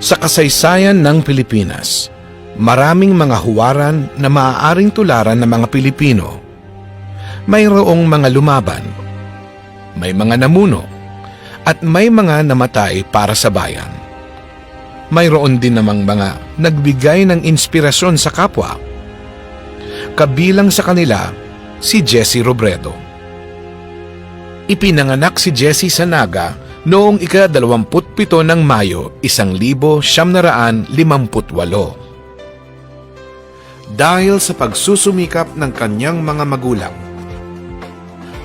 Sa kasaysayan ng Pilipinas, maraming mga huwaran na maaaring tularan ng mga Pilipino. Mayroong mga lumaban, may mga namuno, at may mga namatay para sa bayan. Mayroon din namang mga nagbigay ng inspirasyon sa kapwa. Kabilang sa kanila, si Jesse Robredo. Ipinanganak si Jesse sa Naga noong ika-27 ng Mayo, 1958. Dahil sa pagsusumikap ng kanyang mga magulang,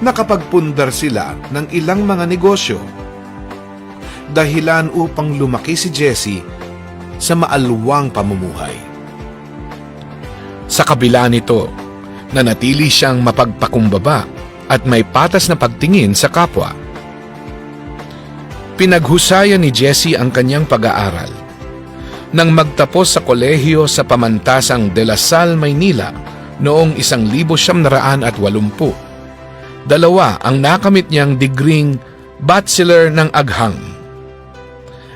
nakapagpundar sila ng ilang mga negosyo. Dahilan upang lumaki si Jesse sa maalwang pamumuhay. Sa kabila nito, nanatili siyang mapagpakumbaba at may patas na pagtingin sa kapwa. Pinaghusayan ni Jesse ang kanyang pag-aaral. Nang magtapos sa kolehiyo sa Pamantasang de la Salle, Maynila noong 1980, dalawa ang nakamit niyang digring Bachelor ng Agham.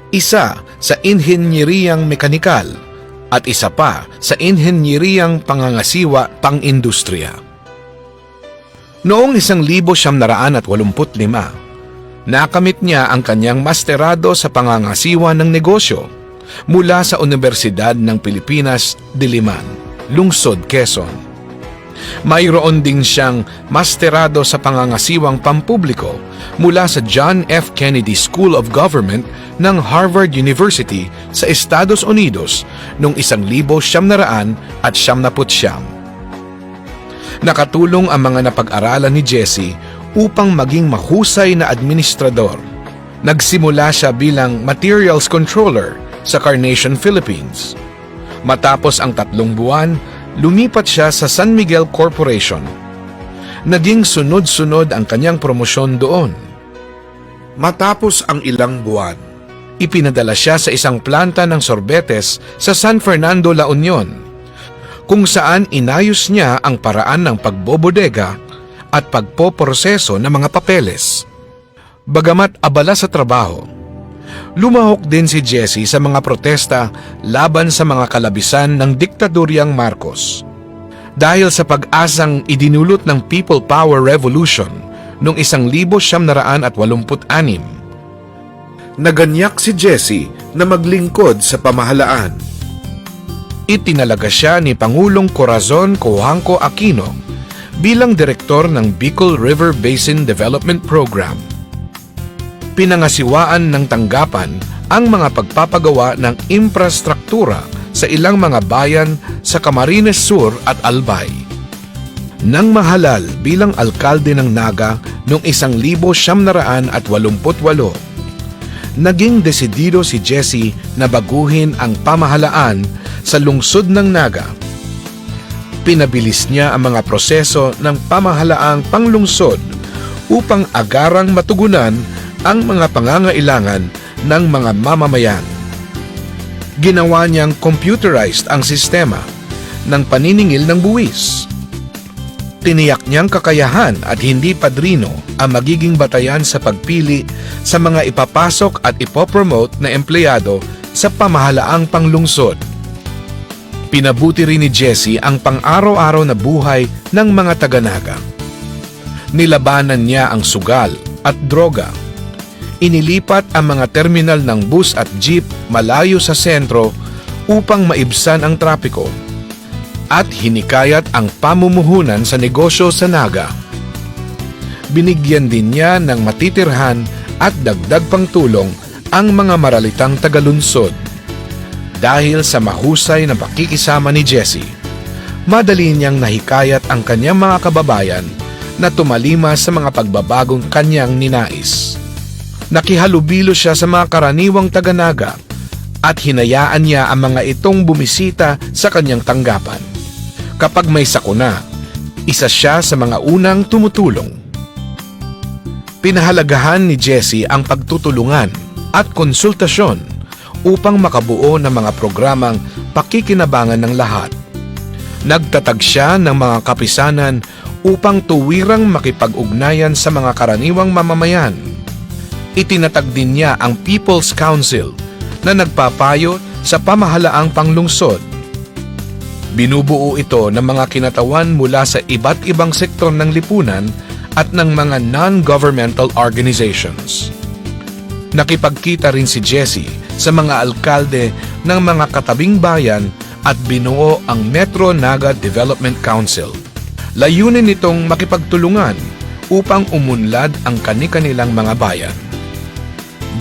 Isa sa Inhenyeriyang Mekanikal at isa pa sa Inhenyeriyang Pangangasiwa Pang-Industriya. Noong 1985, nakamit niya ang kanyang masterado sa pangangasiwa ng negosyo mula sa Universidad ng Pilipinas, Diliman, Lungsod, Quezon. Mayroon din siyang masterado sa pangangasiwang pampubliko mula sa John F. Kennedy School of Government ng Harvard University sa Estados Unidos noong 1979. Nakatulong ang mga napag-aralan ni Jesse upang maging mahusay na administrador. Nagsimula siya bilang materials controller sa Carnation, Philippines. Matapos ang 3 buwan, lumipat siya sa San Miguel Corporation. Naging sunod-sunod ang kanyang promosyon doon. Matapos ang ilang buwan, ipinadala siya sa isang planta ng sorbetes sa San Fernando, La Union, kung saan inayos niya ang paraan ng pagbobodega at pagpoproseso ng mga papeles. Bagamat abala sa trabaho, lumahok din si Jesse sa mga protesta laban sa mga kalabisan ng diktadoryang Marcos. Dahil sa pag-asang idinulot ng People Power Revolution noong 1986, naganyak si Jesse na maglingkod sa pamahalaan. Itinalaga siya ni Pangulong Corazon Cojuangco Aquino bilang direktor ng Bicol River Basin Development Program. Pinangasiwaan ng tanggapan ang mga pagpapagawa ng infrastruktura sa ilang mga bayan sa Camarines Sur at Albay. Nang mahalal bilang alkalde ng Naga noong 1988, naging desidido si Jesse na baguhin ang pamahalaan sa lungsod ng Naga. Pinabilis niya ang mga proseso ng pamahalaang panglungsod upang agarang matugunan ang mga pangangailangan ng mga mamamayan. Ginawa niyang computerized ang sistema ng paniningil ng buwis. Tiniyak niyang kakayahan at hindi padrino ang magiging batayan sa pagpili sa mga ipapasok at ipopromote na empleyado sa pamahalaang panglungsod. Pinabuti rin ni Jesse ang pang-araw-araw na buhay ng mga taga-Naga. Nilabanan niya ang sugal at droga. Inilipat ang mga terminal ng bus at jeep malayo sa sentro upang maibsan ang trapiko. At hinikayat ang pamumuhunan sa negosyo sa Naga. Binigyan din niya ng matitirhan at dagdag pang tulong ang mga maralitang tagalunsod. Dahil sa mahusay na pakikisama ni Jesse, madali niyang nahikayat ang kanyang mga kababayan na tumalima sa mga pagbabagong kanyang ninais. Nakihalubilo siya sa mga karaniwang taga-Naga at hinayaan niya ang mga itong bumisita sa kanyang tanggapan. Kapag may sakuna, isa siya sa mga unang tumutulong. Pinahalagahan ni Jesse ang pagtutulungan at konsultasyon upang makabuo ng mga programang pakikinabangan ng lahat. Nagtatag siya ng mga kapisanan upang tuwirang makipag-ugnayan sa mga karaniwang mamamayan. Itinatag din niya ang People's Council na nagpapayo sa pamahalaang panglungsod. Binubuo ito ng mga kinatawan mula sa iba't ibang sektor ng lipunan at ng mga non-governmental organizations. Nakipagkita rin si Jessie sa mga alkalde ng mga katabing bayan at binuo ang Metro Naga Development Council. Layunin nitong makipagtulungan upang umunlad ang kani-kanilang mga bayan.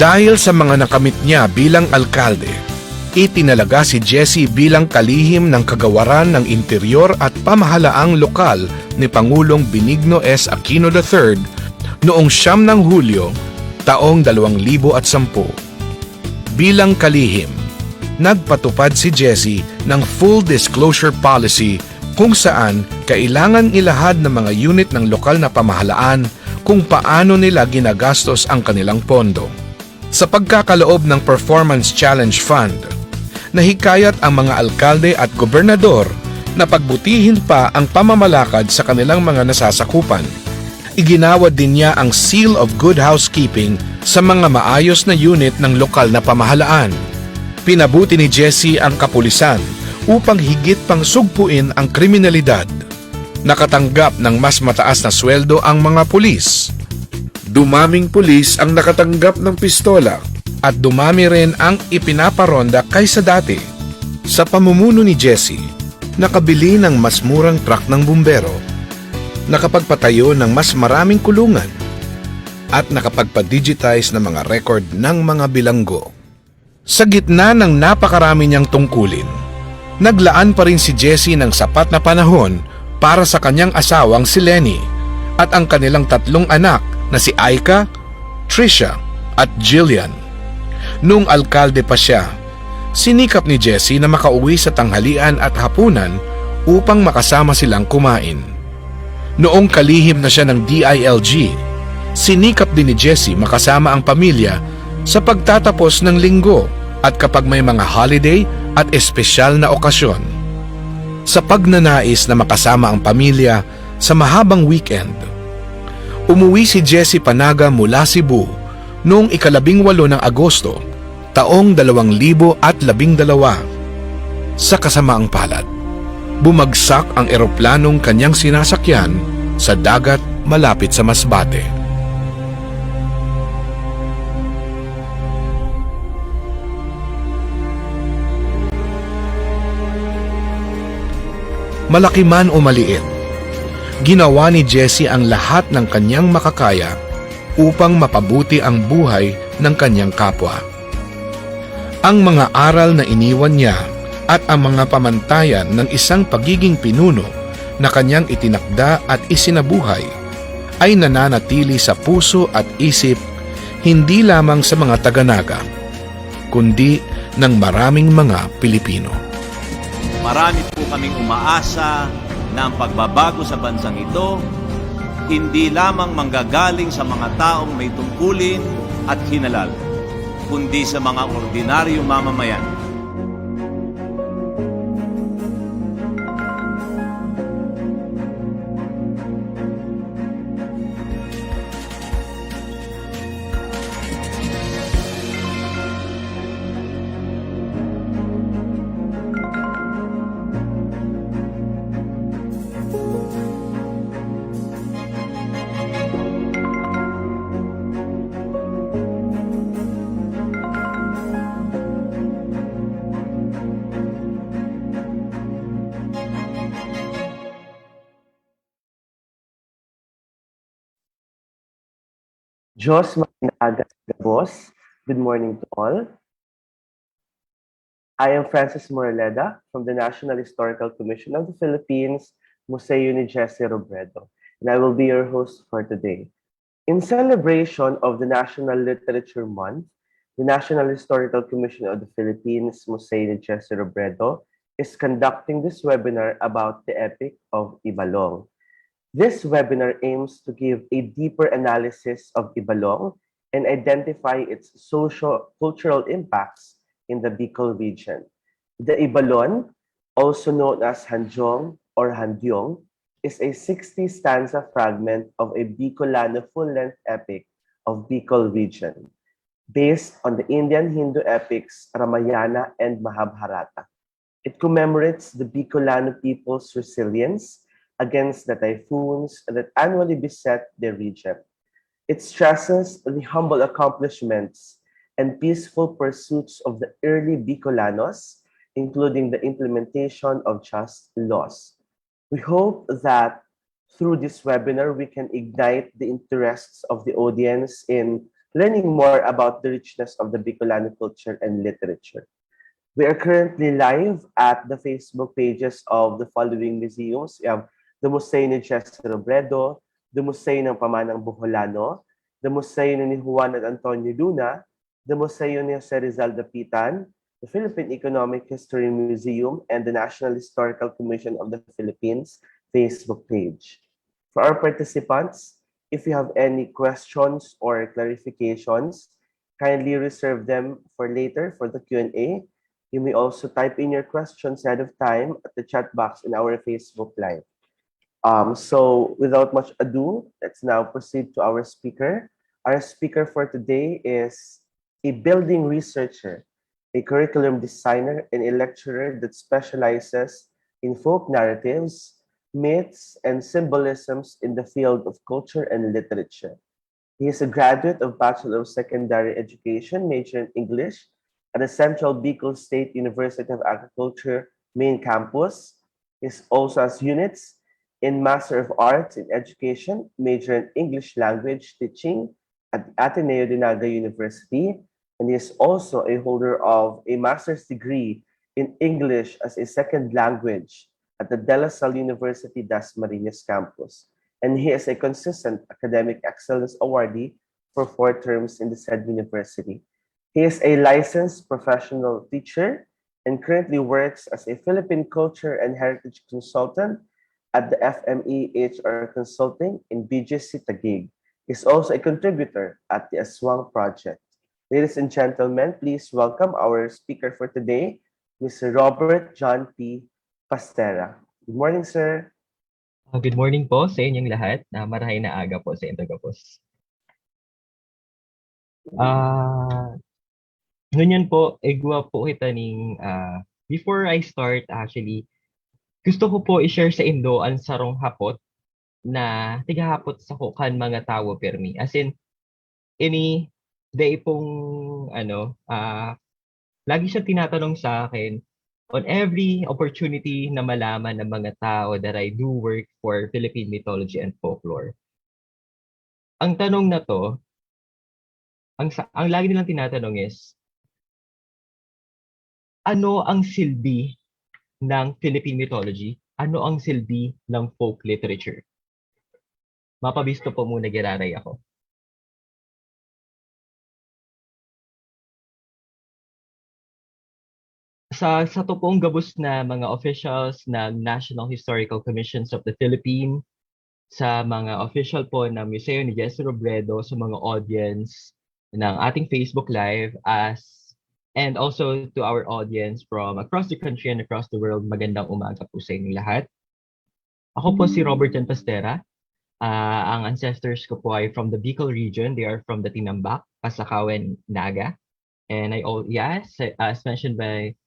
Dahil sa mga nakamit niya bilang alkalde, itinalaga si Jessie bilang kalihim ng kagawaran ng interior at pamahalaang lokal ni Pangulong Benigno S. Aquino III noong 9 ng Hulyo, taong 2010. Bilang kalihim, nagpatupad si Jessie ng full disclosure policy kung saan kailangan ilahad ng mga unit ng lokal na pamahalaan kung paano nila ginagastos ang kanilang pondo. Sa pagkakaloob ng Performance Challenge Fund, nahikayat ang mga alkalde at gobernador na pagbutihin pa ang pamamalakad sa kanilang mga nasasakupan. Iginawad din niya ang Seal of Good Housekeeping sa mga maayos na unit ng lokal na pamahalaan. Pinabuti ni Jessie ang kapulisan upang higit pang sugpuin ang kriminalidad. Nakatanggap ng mas mataas na sweldo ang mga pulis. Dumaming pulis ang nakatanggap ng pistola at dumami rin ang ipinaparonda kaysa dati. Sa pamumuno ni Jessie, nakabili ng mas murang truck ng bumbero, nakapagpatayo ng mas maraming kulungan, at nakapagpa-digitize ng mga record ng mga bilanggo. Sa gitna ng napakarami niyang tungkulin, naglaan pa rin si Jessie ng sapat na panahon para sa kanyang asawang si Lenny at ang kanilang 3 anak na si Aika, Trisha at Jillian. Noong alkalde pa siya, sinikap ni Jessie na makauwi sa tanghalian at hapunan upang makasama silang kumain. Noong kalihim na siya ng DILG, sinikap din ni Jessie makasama ang pamilya sa pagtatapos ng linggo at kapag may mga holiday at espesyal na okasyon. Sa pagnanais na makasama ang pamilya sa mahabang weekend, umuwi si Jessie Panaga mula Cebu noong 18 ng Agosto, taong 2012. Sa kasamaang palad, bumagsak ang eroplanong kanyang sinasakyan sa dagat malapit sa Masbate. Malaki man o maliit, ginawa ni Jessie ang lahat ng kanyang makakaya upang mapabuti ang buhay ng kanyang kapwa. Ang mga aral na iniwan niya at ang mga pamantayan ng isang pagiging pinuno na kanyang itinakda at isinabuhay ay nananatili sa puso at isip hindi lamang sa mga taga-Naga, kundi ng maraming mga Pilipino. Marami po kaming umaasa na ang pagbabago sa bansang ito hindi lamang manggagaling sa mga taong may tungkulin at hinalal, kundi sa mga ordinaryong mamamayan. Diyos magandang boss. Good morning to all. I am Francis Moreleda from the National Historical Commission of the Philippines, Museo ni Jessie Robredo, and I will be your host for today. In celebration of the National Literature Month, the National Historical Commission of the Philippines, Museo ni Jessie Robredo, is conducting this webinar about the epic of Ibalong. This webinar aims to give a deeper analysis of Ibalong and identify its socio-cultural impacts in the Bicol region. The Ibalon, also known as Hanjong or Handyong, is a 60-stanza fragment of a Bicolano full-length epic of Bicol region. based on the Indian Hindu epics Ramayana and Mahabharata. It commemorates the Bicolano people's resilience against the typhoons that annually beset their region. It stresses the humble accomplishments and peaceful pursuits of the early Bicolanos, including the implementation of just laws. We hope that through this webinar, we can ignite the interests of the audience in learning more about the richness of the Bicolano culture and literature. We are currently live at the Facebook pages of the following museums. We have the Museo ni Jesse Robredo, the Museo ng Pamanang Boholano, the Museo ni Juan at Antonio Luna, the Museo ni Jose Rizal Dapitan, the Philippine Economic History Museum, and the National Historical Commission of the Philippines Facebook page. For our participants, if you have any questions or clarifications, kindly reserve them for later for the Q&A. You may also type in your questions ahead of time at the chat box in our Facebook Live. So without much ado, let's now proceed to our speaker. Our speaker for today is a building researcher, a curriculum designer, and a lecturer that specializes in folk narratives, myths, and symbolisms in the field of culture and literature. He is a graduate of Bachelor of Secondary Education, major in English, at the Central Bicol State University of Agriculture main campus. He also has units in Master of Arts in Education, major in English Language Teaching at Ateneo de Naga University, and he is also a holder of a master's degree in English as a second language at the De La Salle University Dasmariñas campus. And he is a consistent academic excellence awardee for 4 terms in the said university. He is a licensed professional teacher and currently works as a Philippine Culture and Heritage Consultant at the FME HR Consulting in BGC Taguig. He's also a contributor at the Aswang Project. Ladies and gentlemen, please welcome our speaker for today, Mr. Robert John P. Pastera. Good morning, sir. Good morning po sa inyong lahat. Marahay na aga po sa inyong tagapos. Ngunyan po, igwa po kita ning before I start actually, gusto ko po i-share sa Indo ang sarong hapot na tigahapot sa kukan mga tawo permi. As in, ini day pong lagi siya tinatanong sa akin on every opportunity na malaman ng mga tao that I do work for Philippine mythology and folklore. Ang tanong na to, ang lagi nilang tinatanong is, ano ang silbi ng Philippine mythology? Ano ang silbi ng folk literature? Mapabisto po muna giraray ako. Sa to pong gabos na mga officials ng National Historical Commissions of the Philippines, sa mga official po ng Museo ni Jesse Robredo, sa mga audience ng ating Facebook Live, and also to our audience from across the country and across the world, magandang umaga po sa inyong lahat. Ako po si Robert John Pastera. Ang ancestors ko po ay from the Bicol region. They are from the Tinambak, Pasakawen, Naga. And as mentioned by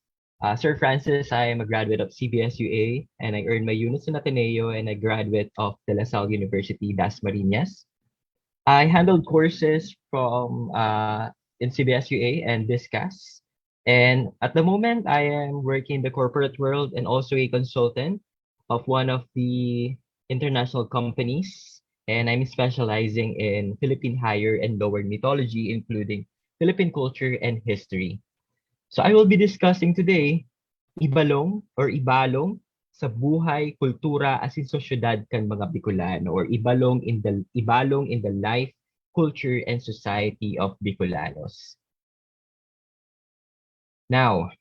Sir Francis, I am a graduate of CBS-UA, and I earned my units in Ateneo, and I graduate of De La Salle University, Dasmariñas. I handled courses from in CBS-UA and Discas. And at the moment, I am working in the corporate world and also a consultant of one of the international companies. And I'm specializing in Philippine higher and lower mythology, including Philippine culture and history. So I will be discussing today ibalong sa buhay, kultura, asin sosyedad kan mga Bicolano, or ibalong in the life, culture, and society of Bicolanos. Now,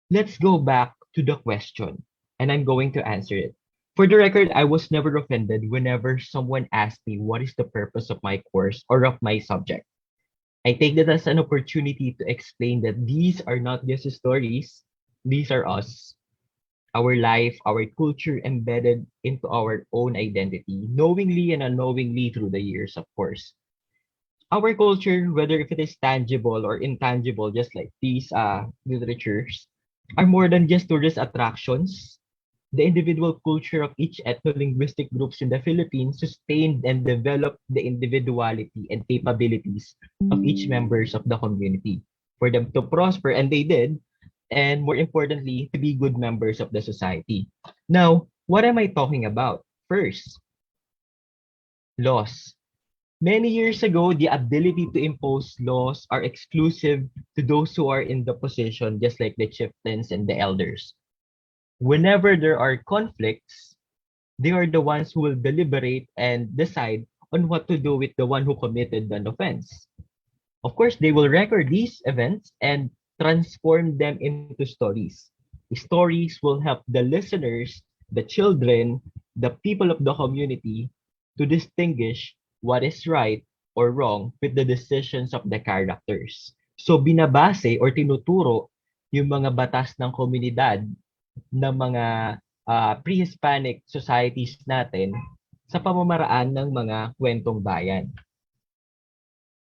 let's go back to the question, and I'm going to answer it. For the record, I was never offended whenever someone asked me what is the purpose of my course or of my subject. I take that as an opportunity to explain that these are not just stories, these are us. Our life, our culture embedded into our own identity, knowingly and unknowingly through the years, of course. Our culture, whether if it is tangible or intangible, just like these literatures, are more than just tourist attractions. The individual culture of each ethno-linguistic groups in the Philippines sustained and developed the individuality and capabilities of each members of the community for them to prosper, and they did, and more importantly, to be good members of the society. Now, what am I talking about? First, laws. Many years ago, the ability to impose laws are exclusive to those who are in the position, just like the chieftains and the elders. Whenever there are conflicts, they are the ones who will deliberate and decide on what to do with the one who committed an offense. Of course, they will record these events and transform them into stories. Stories will help the listeners, the children, the people of the community to distinguish what is right or wrong with the decisions of the characters. So binabase or tinuturo yung mga batas ng komunidad ng mga pre-Hispanic societies natin sa pamamaraan ng mga kwentong bayan.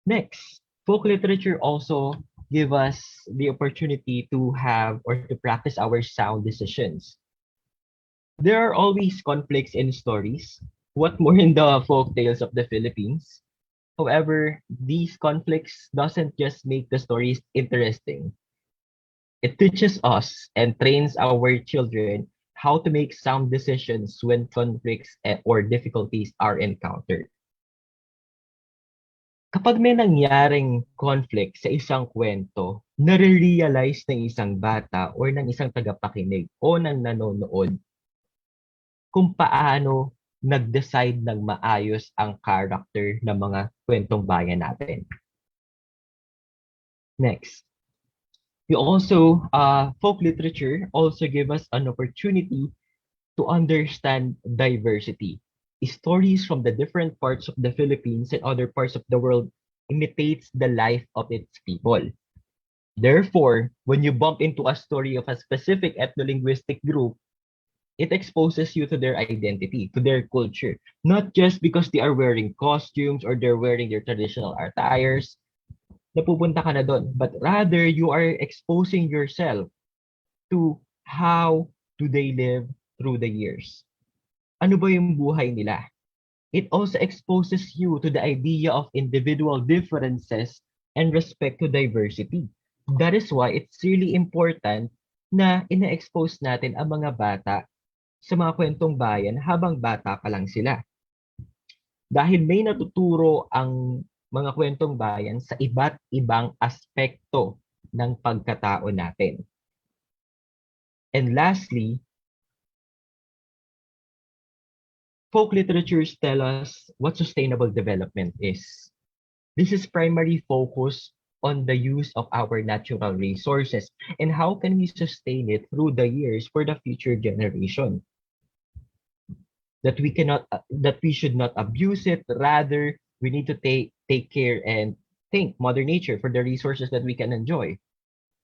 Next, folk literature also give us the opportunity to have or to practice our sound decisions. There are always conflicts in stories. What more in the folk tales of the Philippines? However, these conflicts doesn't just make the stories interesting. It teaches us and trains our children how to make sound decisions when conflicts or difficulties are encountered. Kapag may nangyaring conflict sa isang kwento, nare-realize ng isang bata or ng isang tagapakinig o ng nanonood kung paano nag-decide ng maayos ang character ng mga kwentong bayan natin. Next. Folk literature also give us an opportunity to understand diversity. Stories from the different parts of the Philippines and other parts of the world imitates the life of its people. Therefore, when you bump into a story of a specific ethno-linguistic group, it exposes you to their identity, to their culture, not just because they are wearing costumes or they're wearing their traditional attires, napupunta ka na doon, but rather you are exposing yourself to how do they live through the years. Ano ba yung buhay nila? It also exposes you to the idea of individual differences and respect to diversity. That is why it's really important na ina-expose natin ang mga bata sa mga kwentong bayan habang bata pa lang sila. Dahil may natuturo ang mga kwentong bayan sa iba't ibang aspekto ng pagkatao natin. And lastly, folk literatures tell us what sustainable development is. This is primarily focused on the use of our natural resources and how can we sustain it through the years for the future generation. That we should not abuse it, rather we need to take care and thank Mother Nature for the resources that we can enjoy.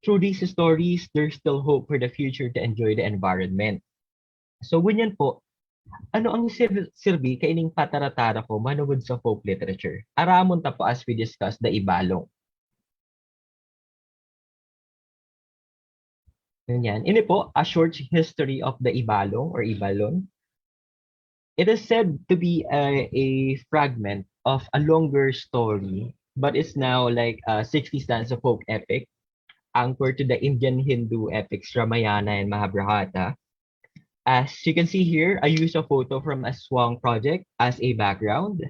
Through these stories, there's still hope for the future to enjoy the environment. So, ganyan po, ano ang silbi kaining pataratara ko manood sa folk literature? Aramon ta po as we discuss the Ibalong. Ganyan. Ini po, a short history of the Ibalong or Ibalon. It is said to be a fragment of a longer story, but it's now like a 60 stanza folk epic, anchored to the Indian Hindu epics Ramayana and Mahabharata. As you can see here, I use a photo from a Aswang project as a background.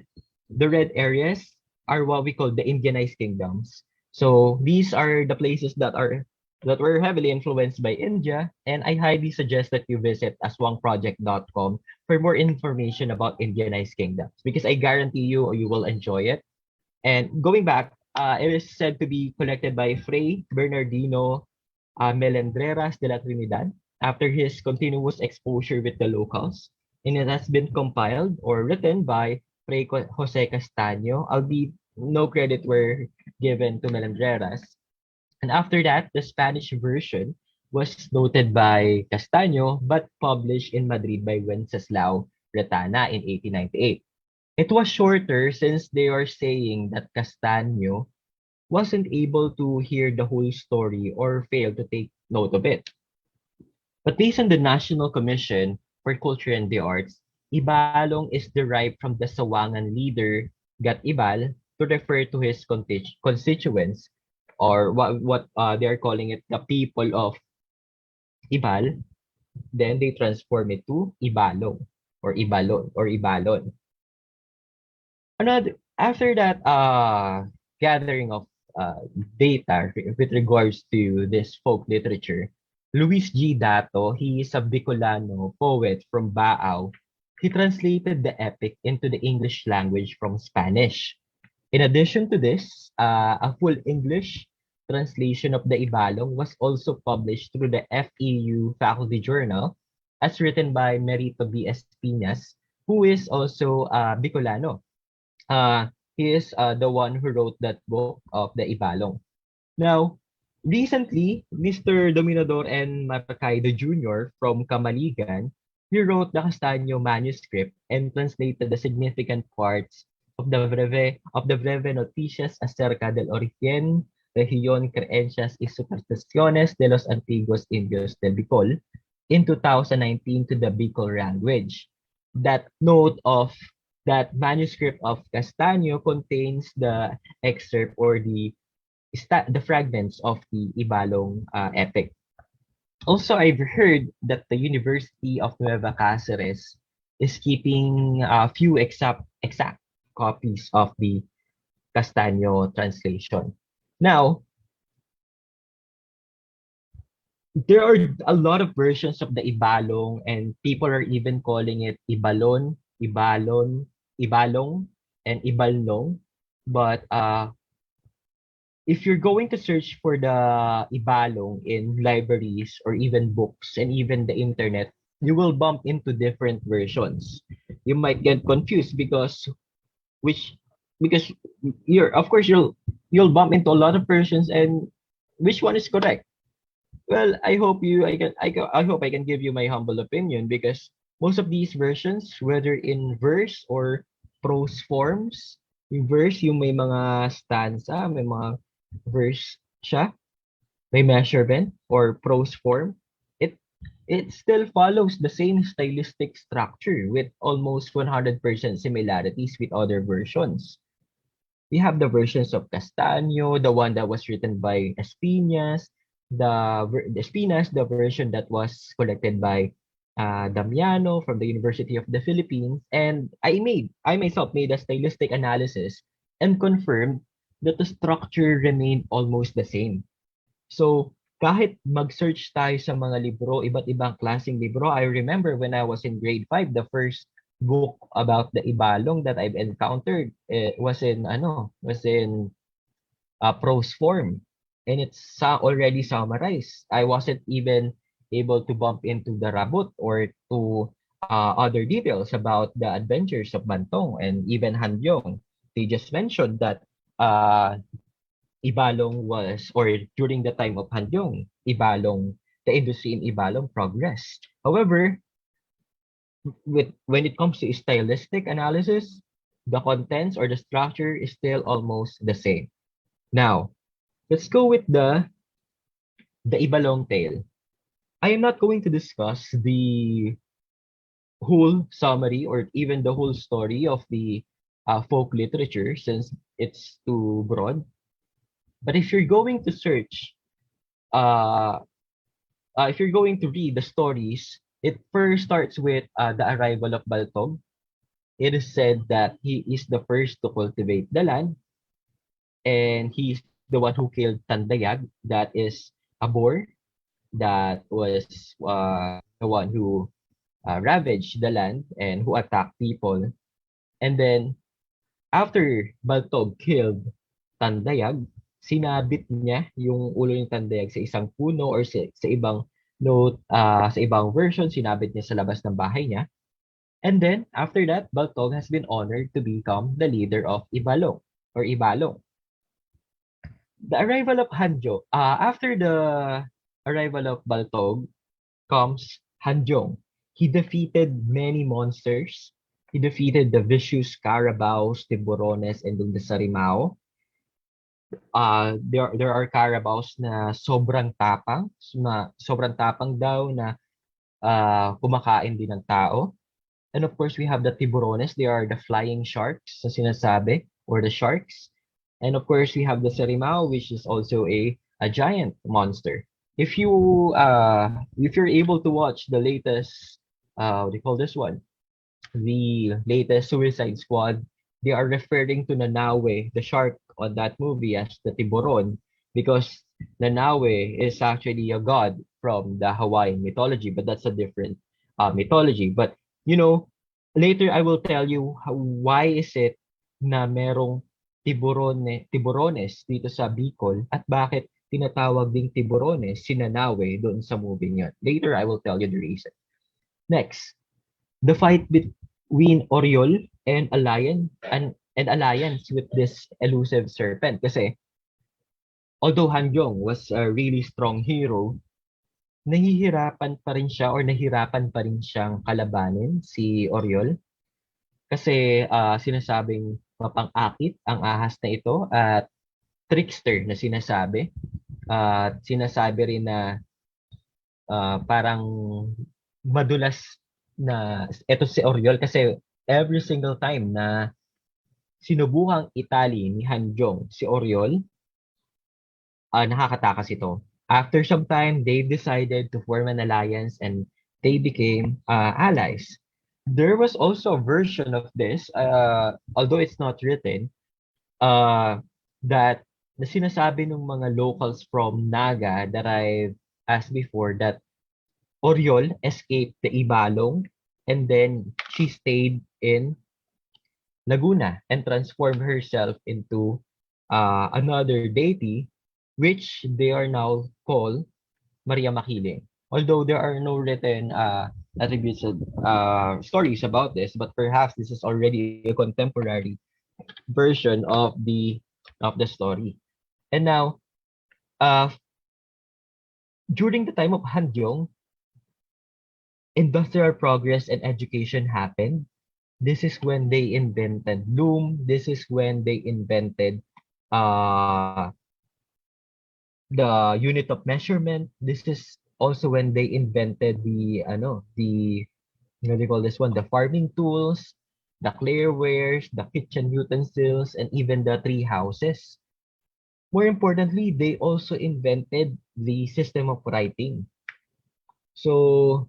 The red areas are what we call the Indianized kingdoms. So these are the places that were heavily influenced by India, and I highly suggest that you visit aswangproject.com for more information about Indianized kingdoms, because I guarantee you will enjoy it. And going back, it is said to be collected by Fray Bernardino Melendreras de la Trinidad after his continuous exposure with the locals, and it has been compiled or written by Fray Jose Castaño, albeit no credit were given to Melendreras. And after that, the Spanish version was noted by Castaño but published in Madrid by Wenceslao Retana in 1898. It was shorter since they are saying that Castaño wasn't able to hear the whole story or failed to take note of it. But based on the National Commission for Culture and the Arts, Ibalong is derived from the Sawangan leader Gat Ibal to refer to his constituents, or what they are calling it, the people of Ibal. Then they transform it to Ibalong or Ibalon or Ibalon. Another after that gathering of data with regards to this folk literature, Luis G. Dato, he is a Bicolano poet from Baao. He translated the epic into the English language from Spanish. In addition to this, a full English translation of the Ibalong was also published through the FEU Faculty Journal, as written by Merito B. Espinas, who is also Bicolano. He is the one who wrote that book of the Ibalong. Now, recently, Mr. Dominador and Mapacaido Jr. from Kamaligan, he wrote the Castaño manuscript and translated the significant parts of the breve noticias acerca del origen, región, creencias y supersticiones de los antiguos indios del Bicol in 2019 to the Bicol language. That note of that manuscript of Castaño contains the excerpt or the fragments of the Ibalong epic. Also, I've heard that the University of Nueva Cáceres is keeping a few exact copies of the Castaño translation. Now, there are a lot of versions of the Ibalong, and people are even calling it Ibalon, Ibalon, Ibalong, and Ibalnong. But if you're going to search for the Ibalong in libraries or even books and even the internet, you will bump into different versions. You might get confused which because you're of course you'll bump into a lot of versions, and which one is correct? Well, I hope I can give you my humble opinion, because most of these versions, whether in verse or prose forms, yung verse yung may mga stanza, may mga verse siya, may measurement or prose form, it it still follows the same stylistic structure with almost 100% similarities with other versions. We have the versions of Castaño, the one that was written by Espinas, the Espinas, the version that was collected by Damiano from the University of the Philippines, and I myself made a stylistic analysis and confirmed that the structure remained almost the same. So kahit mag-search tayo sa mga libro, iba't ibang klaseng libro, I remember when I was in grade 5, the first book about the Ibalong that I've encountered was in prose form, and it's already summarized. I wasn't even able to bump into the Rabot or to other details about the adventures of Bantong and even Handyong. They just mentioned that Ibalong was, or during the time of Handyong, the industry in Ibalong progressed. However, when it comes to stylistic analysis, the contents or the structure is still almost the same. Now, let's go with the Ibalong tale. I am not going to discuss the whole summary or even the whole story of the folk literature, since it's too broad. But if you're going to search, if you're going to read the stories, it first starts with the arrival of Baltog. It is said that he is the first to cultivate the land, and he's the one who killed Tandayag, that is a boar that was the one who ravaged the land and who attacked people. And then, after Baltog killed Tandayag, sinabit niya yung ulo ng Tandayag sa isang puno, or sa ibang note, sa ibang version, sinabit niya sa labas ng bahay niya. And then, after that, Baltog has been honored to become the leader of Ibalong or Ibalong. The arrival of Hanjo, after the arrival of Baltog comes Hanjong. He defeated many monsters He defeated the vicious Carabaos, Tiburones, and the Sarimao. There are Carabaos na sobrang tapang daw na kumakain din ng tao. And of course, we have the Tiburones. They are the flying sharks na sinasabi, or the sharks. And of course, we have the Sarimao, which is also a giant monster. If you're able to watch the latest, what do you call this one? The latest Suicide Squad, they are referring to Nanawe, the shark on that movie, as the Tiburon, because Nanawe is actually a god from the Hawaiian mythology, but that's a different mythology. But you know, later I will tell you why is it na merong tiburones dito sa Bicol at bakit tinatawag ding tiburones si Nanawe doon sa movie niya. Later I will tell you the reason. Next, the fight between Oriol and alliance with this elusive serpent. Kasi although Hanjong was a really strong hero, nahihirapan pa rin siya or nahirapan pa rin siyang kalabanin si Oriol. Kasi sinasabing mapang-akit ang ahas na ito at trickster na sinasabi. At sinasabi rin na parang madulas na ito si Oriol kasi every single time na sinubukang itali ni Hanjong si Oriol, nakakatakas ito. After some time, they decided to form an alliance and they became allies. There was also a version of this, although it's not written, that na sinasabi ng mga locals from Naga that I've asked before that Oriol escaped the Ibalong and then she stayed in Laguna and transformed herself into another deity, which they are now called Maria Makiling. Although there are no written attributed stories about this, but perhaps this is already a contemporary version of the story. And now, during the time of Hanjong, industrial progress and education happened. This is when they invented loom. This is when they invented the unit of measurement. This is also when they invented the what do you call this one? The farming tools, the clarewares, the kitchen utensils, and even the tree houses. More importantly, they also invented the system of writing. So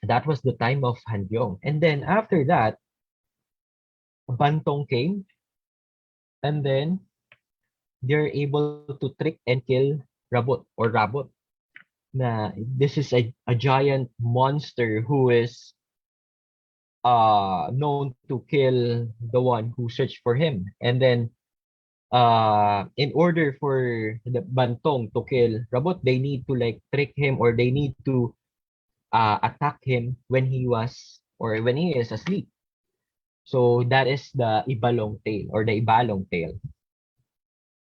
that was the time of Hanjong. And then after that, Bantong came, and then they're able to trick and kill Rabot or Rabot. Na this is a giant monster who is known to kill the one who searched for him. And then in order for the Bantong to kill Rabot, they need to like trick him or they need to attack him when he is asleep. So that is the Ibalong tale or the Ibalong tale.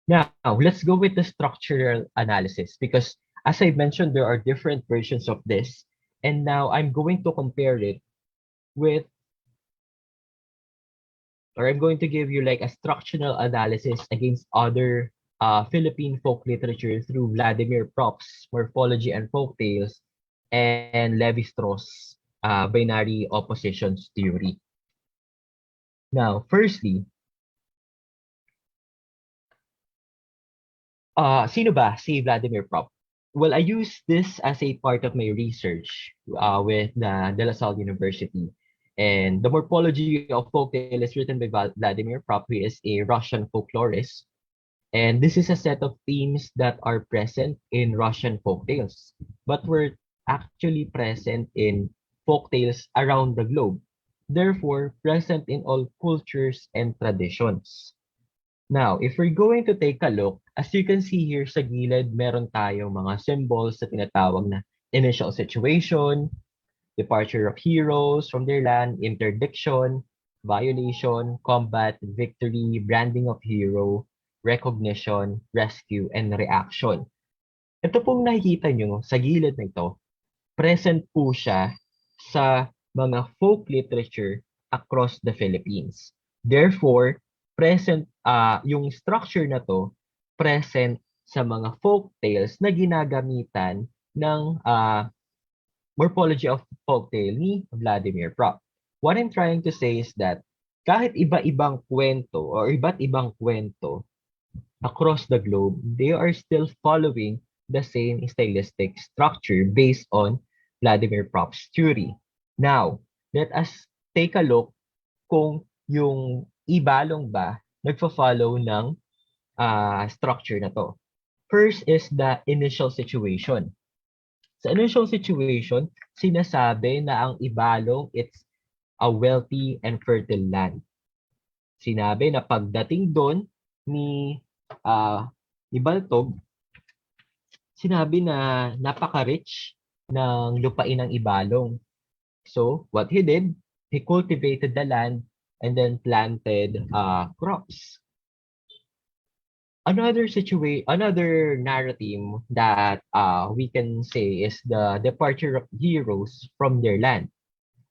Now, let's go with the structural analysis because as I mentioned, there are different versions of this. And now I'm going to compare it with, or I'm going to give you like a structural analysis against other Philippine folk literature through Vladimir Prop's Morphology and Folk Tales and Levi-Strauss' binary oppositions theory. Now, firstly, sino ba si Vladimir Prop? Well, I use this as a part of my research with the De La Salle University. And the Morphology of Folktale is written by Vladimir Prop, who is a Russian folklorist. And this is a set of themes that are present in Russian folktales, but were actually present in folktales around the globe. Therefore, present in all cultures and traditions. Now, if we're going to take a look, as you can see here sa gilid, meron tayong mga symbols na tinatawag na initial situation, departure of heroes from their land, interdiction, violation, combat, victory, branding of hero, recognition, rescue, and reaction. Ito pong nakikita nyo sa gilid na ito, present po siya sa mga folk literature across the Philippines. Therefore, present yung structure na to present sa mga folk tales na ginagamitan ng morphology of folktale ni Vladimir Prop. What I'm trying to say is that kahit iba-ibang kwento or iba't ibang kwento across the globe, they are still following the same stylistic structure based on Vladimir Prop's theory. Now, let us take a look kung yung Ibalong ba nagfo-follow ng structure na to. First is the initial situation. Sa initial situation, sinasabi na ang Ibalong it's a wealthy and fertile land. Sinabi na pagdating doon ni Baltog, sinabi na napaka-rich ng lupain ng Ibalong. So, what he did, he cultivated the land and then planted crops. Another narrative that we can say is the departure of heroes from their land.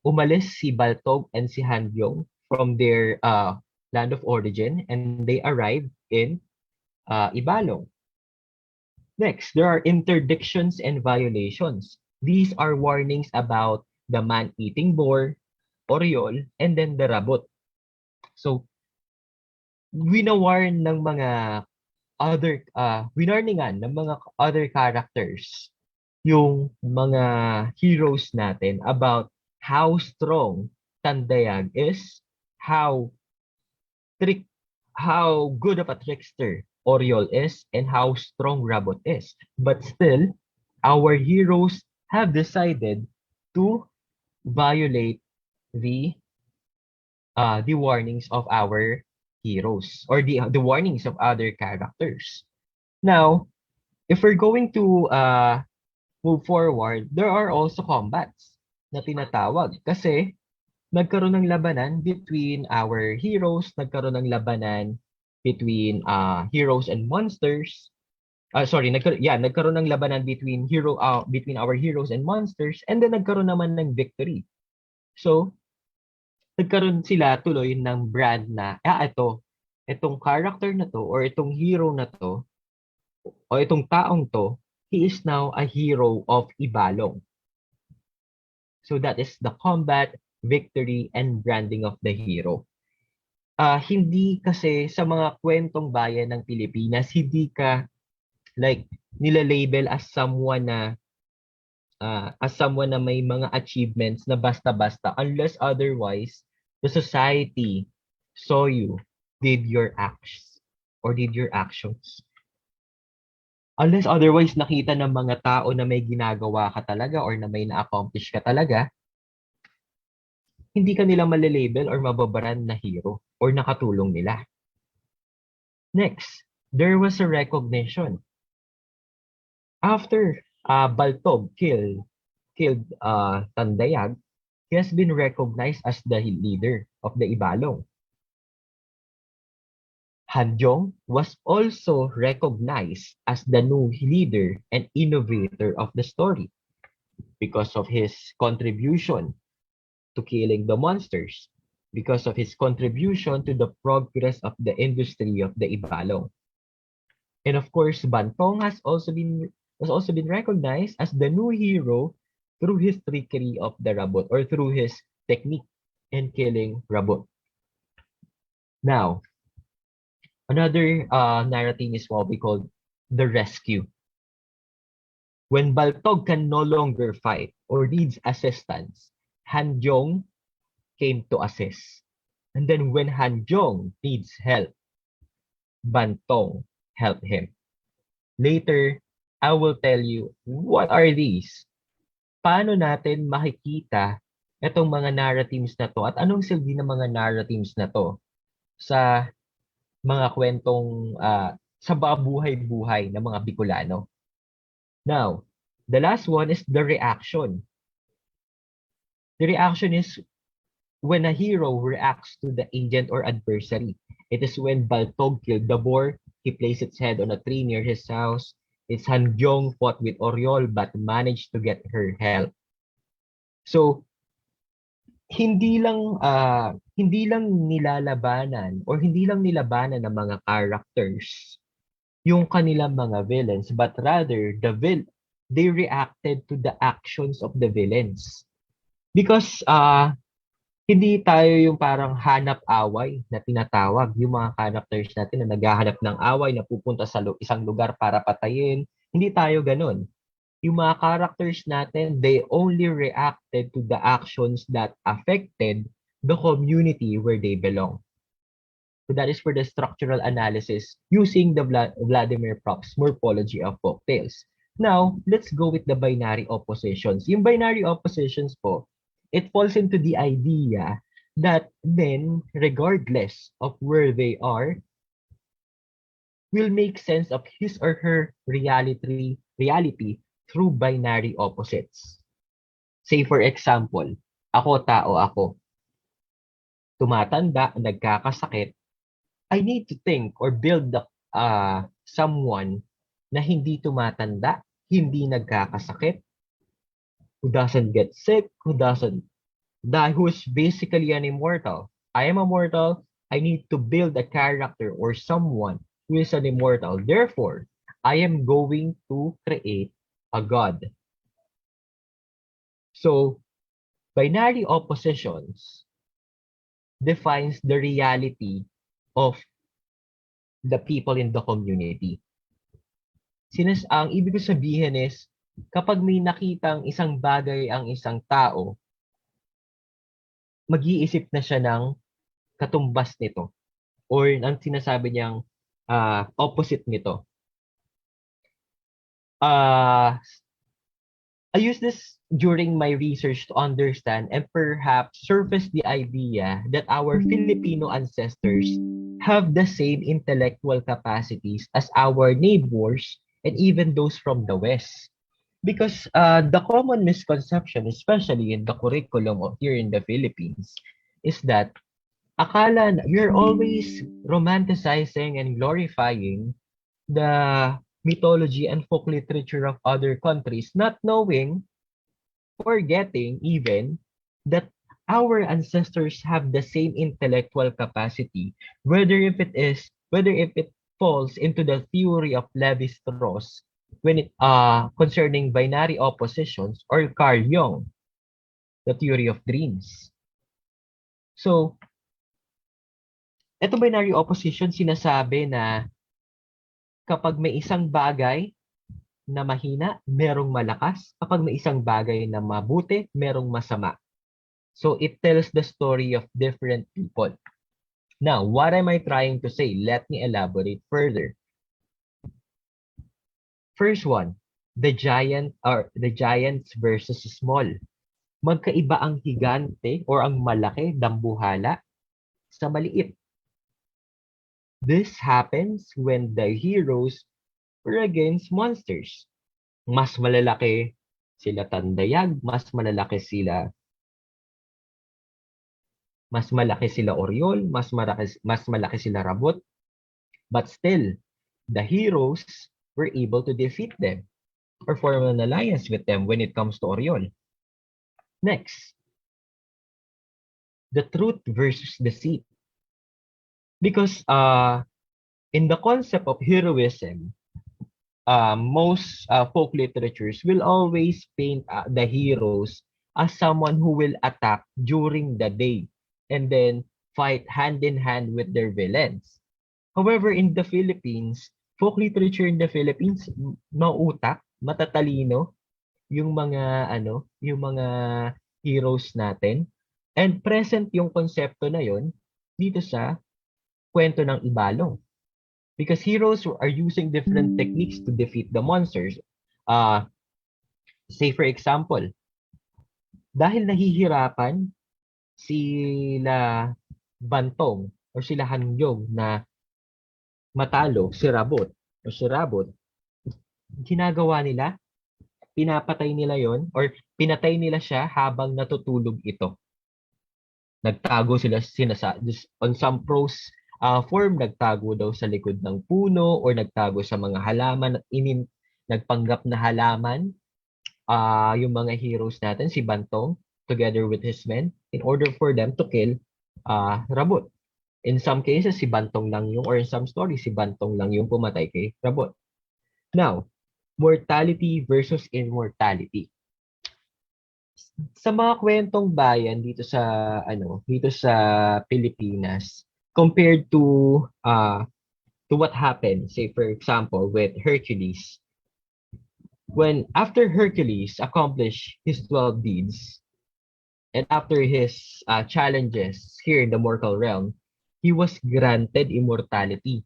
Umalis si Baltog and si Handyong from their land of origin and they arrived in Ibalong. Next, there are interdictions and violations. These are warnings about the man-eating boar, oriol, and then the rabot. So, winawarn ng mga winarningan ng mga other characters yung mga heroes natin about how strong Tandayag is, how good of a trickster Oriol is, and how strong Rabot is. But still, our heroes have decided to violate the warnings of our heroes or the warnings of other characters. Now, if we're going to move forward, there are also combats na tinatawag kasi nagkaroon ng labanan between our heroes, nagkaroon ng labanan between heroes and monsters. Nagkaroon ng labanan between our heroes and monsters, and then nagkaroon naman ng victory. So, nagkaroon sila tuloy ng brand na, itong character na to, or itong hero na to, o itong taong to, he is now a hero of Ibalong. So that is the combat, victory, and branding of the hero. Hindi kasi sa mga kwentong bayan ng Pilipinas, hindi ka nila-label as someone na may mga achievements na basta-basta unless otherwise the society saw you did your acts or did your actions. Unless otherwise nakita ng mga tao na may ginagawa ka talaga or na may na-accomplish ka talaga, hindi ka nila malilabel or mababaran na hero or nakatulong nila. Next, there was a recognition. After Baltog killed Tandayag, he has been recognized as the leader of the Ibalong. Handyong was also recognized as the new leader and innovator of the story because of his contribution to killing the monsters, because of his contribution to the progress of the industry of the Ibalong. And of course, Bantong has also been recognized as the new hero through his trickery of the Rabot or through his technique in killing Rabot. Now, another narrative is what we call the rescue. When Baltog can no longer fight or needs assistance, Handyong came to assist. And then when Handyong needs help, Bantong helped him. Later, I will tell you what are these. Paano natin makikita itong mga narratives na to at anong silbi ng mga narratives na to sa mga kwentong sa buhay-buhay ng mga Bicolano. Now, the last one is the reaction. The reaction is when a hero reacts to the agent or adversary. It is when Baltog killed the boar, he placed its head on a tree near his house. It's Handyong fought with Oriol but managed to get her help. So, hindi lang nilalabanan or hindi lang nilabanan ng mga characters yung kanilang mga villains, but rather they reacted to the actions of the villains. Because hindi tayo yung parang hanap-away na tinatawag, yung mga characters natin na naghahanap ng away, na pupunta sa isang lugar para patayin. Hindi tayo ganun. Yung mga characters natin, they only reacted to the actions that affected the community where they belong. So that is for the structural analysis using the Vladimir Prop's morphology of folktales. Now, let's go with the binary oppositions. Yung binary oppositions po, it falls into the idea that men, regardless of where they are, will make sense of his or her reality through binary opposites. Say for example, ako tao ako. Tumatanda, nagkakasakit. I need to think or build someone na hindi tumatanda, hindi nagkakasakit, who doesn't get sick, who doesn't die, who is basically an immortal. I am a mortal. I need to build a character or someone who is an immortal. Therefore, I am going to create a god. So, binary oppositions defines the reality of the people in the community. Ang ibig sabihin is, kapag may nakitang isang bagay ang isang tao, mag-iisip na siya ng katumbas nito or ang sinasabi niyang opposite nito. I use this during my research to understand and perhaps surface the idea that our Filipino ancestors have the same intellectual capacities as our neighbors and even those from the West. Because the common misconception, especially in the curriculum here in the Philippines, is that we're always romanticizing and glorifying the mythology and folk literature of other countries, not knowing, forgetting even, that our ancestors have the same intellectual capacity, whether if it falls into the theory of Levi-Strauss when it concerning binary oppositions, or Carl Jung, the theory of dreams. So, ito binary opposition, sinasabi na kapag may isang bagay na mahina, merong malakas. Kapag may isang bagay na mabuti, merong masama. So it tells the story of different people. Now, what am I trying to say? Let me elaborate further. First one, the giants versus small. Magkaiba ang higante or ang malaki, dambuhala, sa maliit. This happens when the heroes were against monsters. Mas malalaki sila Tandayag, mas malaki sila Oriol, mas malaki sila Rabot. But still, the heroes were able to defeat them or form an alliance with them when it comes to Oriol. Next, the truth versus deceit. Because in the concept of heroism, most folk literatures will always paint the heroes as someone who will attack during the day and then fight hand in hand with their villains. However, in the Philippines, folk literature in the Philippines, mautak, matatalino yung mga heroes natin, and present yung konsepto na yon dito sa kwento ng Ibalong. Because heroes are using different techniques to defeat the monsters. Say for example, dahil nahihirapan sila Bantong or sila Hangyog na matalo si Rabot o si Rabot, ginagawa nila, pinapatay nila yon or pinatay nila siya habang natutulog ito. Nagtago sila on some prose form, nagtago daw sa likod ng puno or nagtago sa mga halaman, nagpanggap na halaman yung mga heroes natin, si Bantong. together with his men in order for them to kill Rabot. In some cases, si Bantong lang yung, or in some stories, si Bantong lang yung pumatay kay Rabot. Now, mortality versus immortality. Sa mga kwentong bayan dito sa Pilipinas, compared to what happened, say for example, with Hercules. When after Hercules accomplished his 12 deeds, and after his challenges here in the mortal realm, he was granted immortality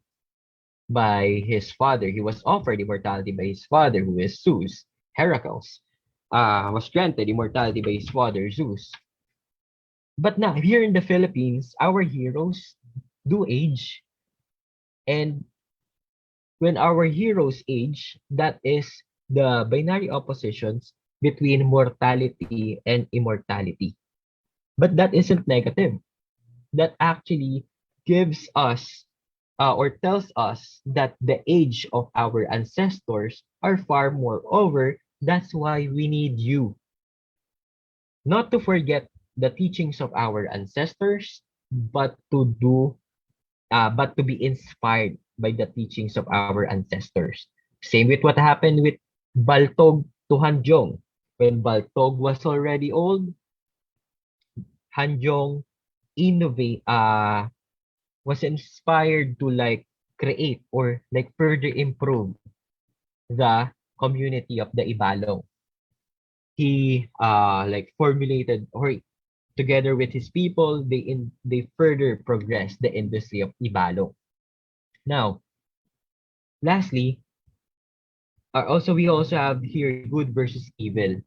by his father. He was offered immortality by his father, who is Zeus. Heracles was granted immortality by his father, Zeus. But now, here in the Philippines, our heroes do age. And when our heroes age, that is the binary oppositions between mortality and immortality. But that isn't negative. That actually gives us or tells us that the age of our ancestors are far more over. That's why we need you. Not to forget the teachings of our ancestors, but to be inspired by the teachings of our ancestors. Same with what happened with Baltog to Hanjong. When Baltog was already old, Hanjong was inspired to like create or like further improve the community of the Ibalong. He like formulated, or together with his people, they further progressed the industry of Ibalong. Now, lastly, we also have here good versus evil.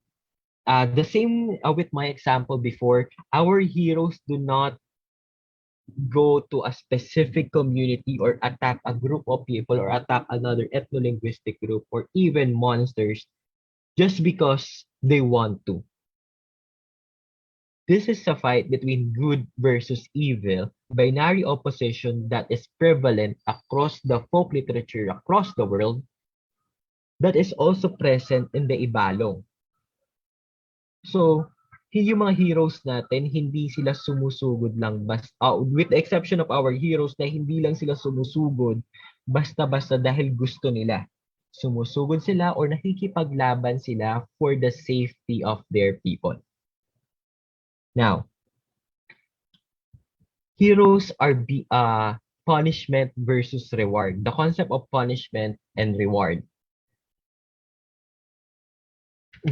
The same with my example before, our heroes do not go to a specific community or attack a group of people or attack another ethno-linguistic group or even monsters just because they want to. This is a fight between good versus evil, binary opposition that is prevalent across the folk literature across the world, that is also present in the Ibalong. So, yung mga heroes natin, hindi sila sumusugod lang with the exception of our heroes na hindi lang sila sumusugod basta-basta dahil gusto nila. Sumusugod sila or nakikipaglaban sila for the safety of their people. Now, heroes are punishment versus reward. The concept of punishment and reward.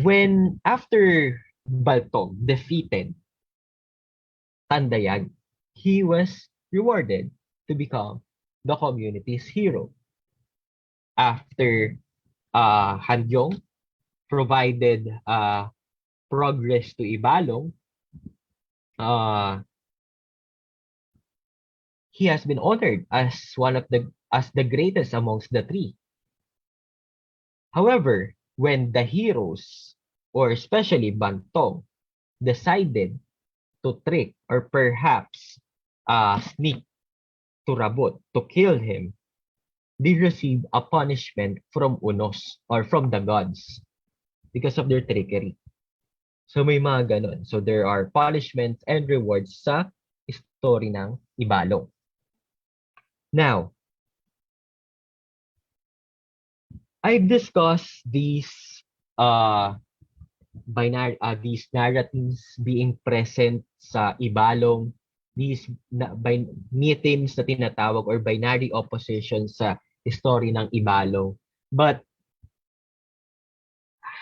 When after Baltog defeated Tandayag, he was rewarded to become the community's hero. After Hanjong provided progress to Ibalong, he has been honored as the greatest amongst the three. However, when the heroes, or especially Bantog, decided to trick or perhaps sneak to Rabot to kill him, they received a punishment from Unos or from the gods because of their trickery. So may mga ganon. So there are punishments and rewards sa story ng Ibalong. Now, I've discussed these these narratives being present sa Ibalong, these themes na tinatawag or binary opposition sa story ng Ibalong. But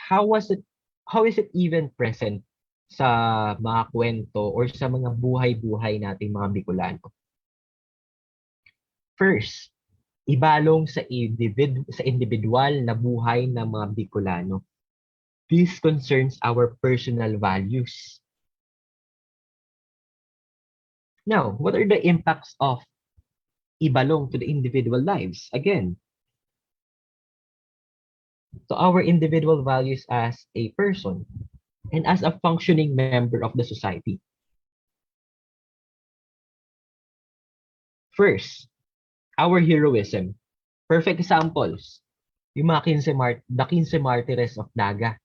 how is it even present sa mga kwento or sa mga buhay-buhay nating mga Bicolano? First, Ibalong sa individual na buhay ng mga Bicolano. This concerns our personal values. Now, what are the impacts of Ibalong to the individual lives? Again, to our individual values as a person and as a functioning member of the society. First, our heroism. Perfect examples. Yung mga the 15 martyrs of Naga.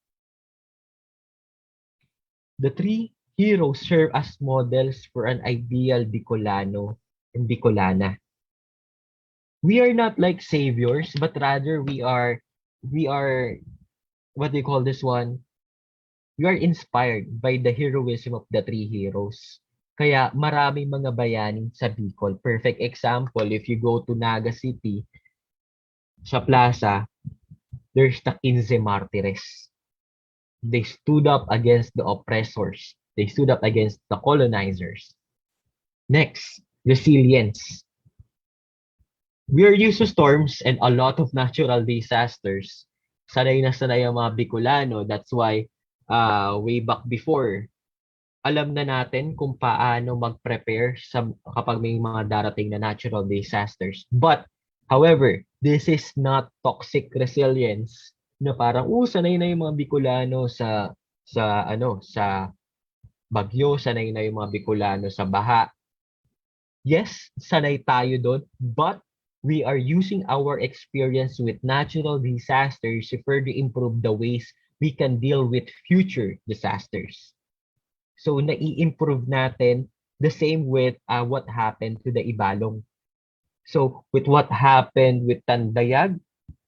The three heroes serve as models for an ideal Bicolano and Bicolana. We are not like saviors, but rather we are what do you call this one? We are inspired by the heroism of the three heroes. Kaya maraming mga bayani sa Bicol. Perfect example, if you go to Naga City, sa plaza, there's the 15 Martires. They stood up against the oppressors. They stood up against the colonizers. Next, resilience. We are used to storms and a lot of natural disasters. Sanay na sanay ang mga Bicolano. That's why way back before, alam na natin kung paano mag-prepare sa kapag may mga darating na natural disasters. But, however, this is not toxic resilience na parang sanay na yung mga Bicolano sa bagyo, sanay na yung mga Bicolano sa baha. Yes, sanay tayo doon, but we are using our experience with natural disasters to further improve the ways we can deal with future disasters. So, nai-improve natin the same with what happened to the Ibalong. So, with what happened with Tandayag,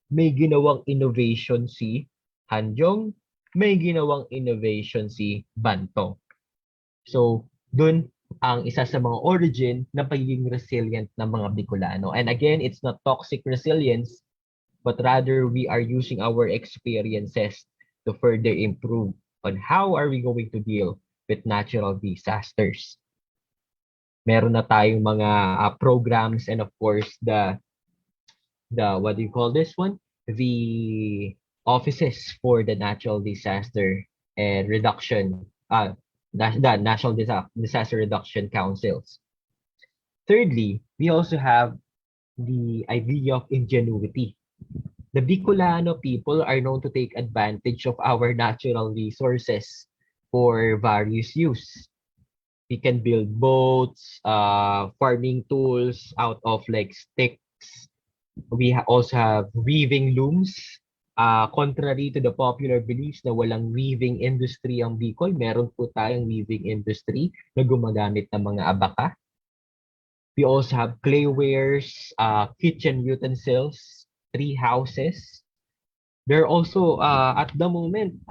may ginawang innovation si Hanjong, may ginawang innovation si Bantong. So, dun ang isa sa mga origin na pagiging resilient ng mga Bicolano. And again, it's not toxic resilience, but rather we are using our experiences to further improve on how are we going to deal with natural disasters. Meron na tayong mga programs and of course the what do you call this one? The offices for the natural disaster and reduction the National Disaster Reduction Councils. Thirdly, we also have the idea of ingenuity. The Bicolano people are known to take advantage of our natural resources for various use. We can build boats, farming tools out of like sticks. We also have weaving looms. Contrary to the popular beliefs na walang weaving industry ang Bicol, meron po tayong weaving industry na gumagamit ng mga abaka. We also have claywares, kitchen utensils, tree houses. There are also, at the moment,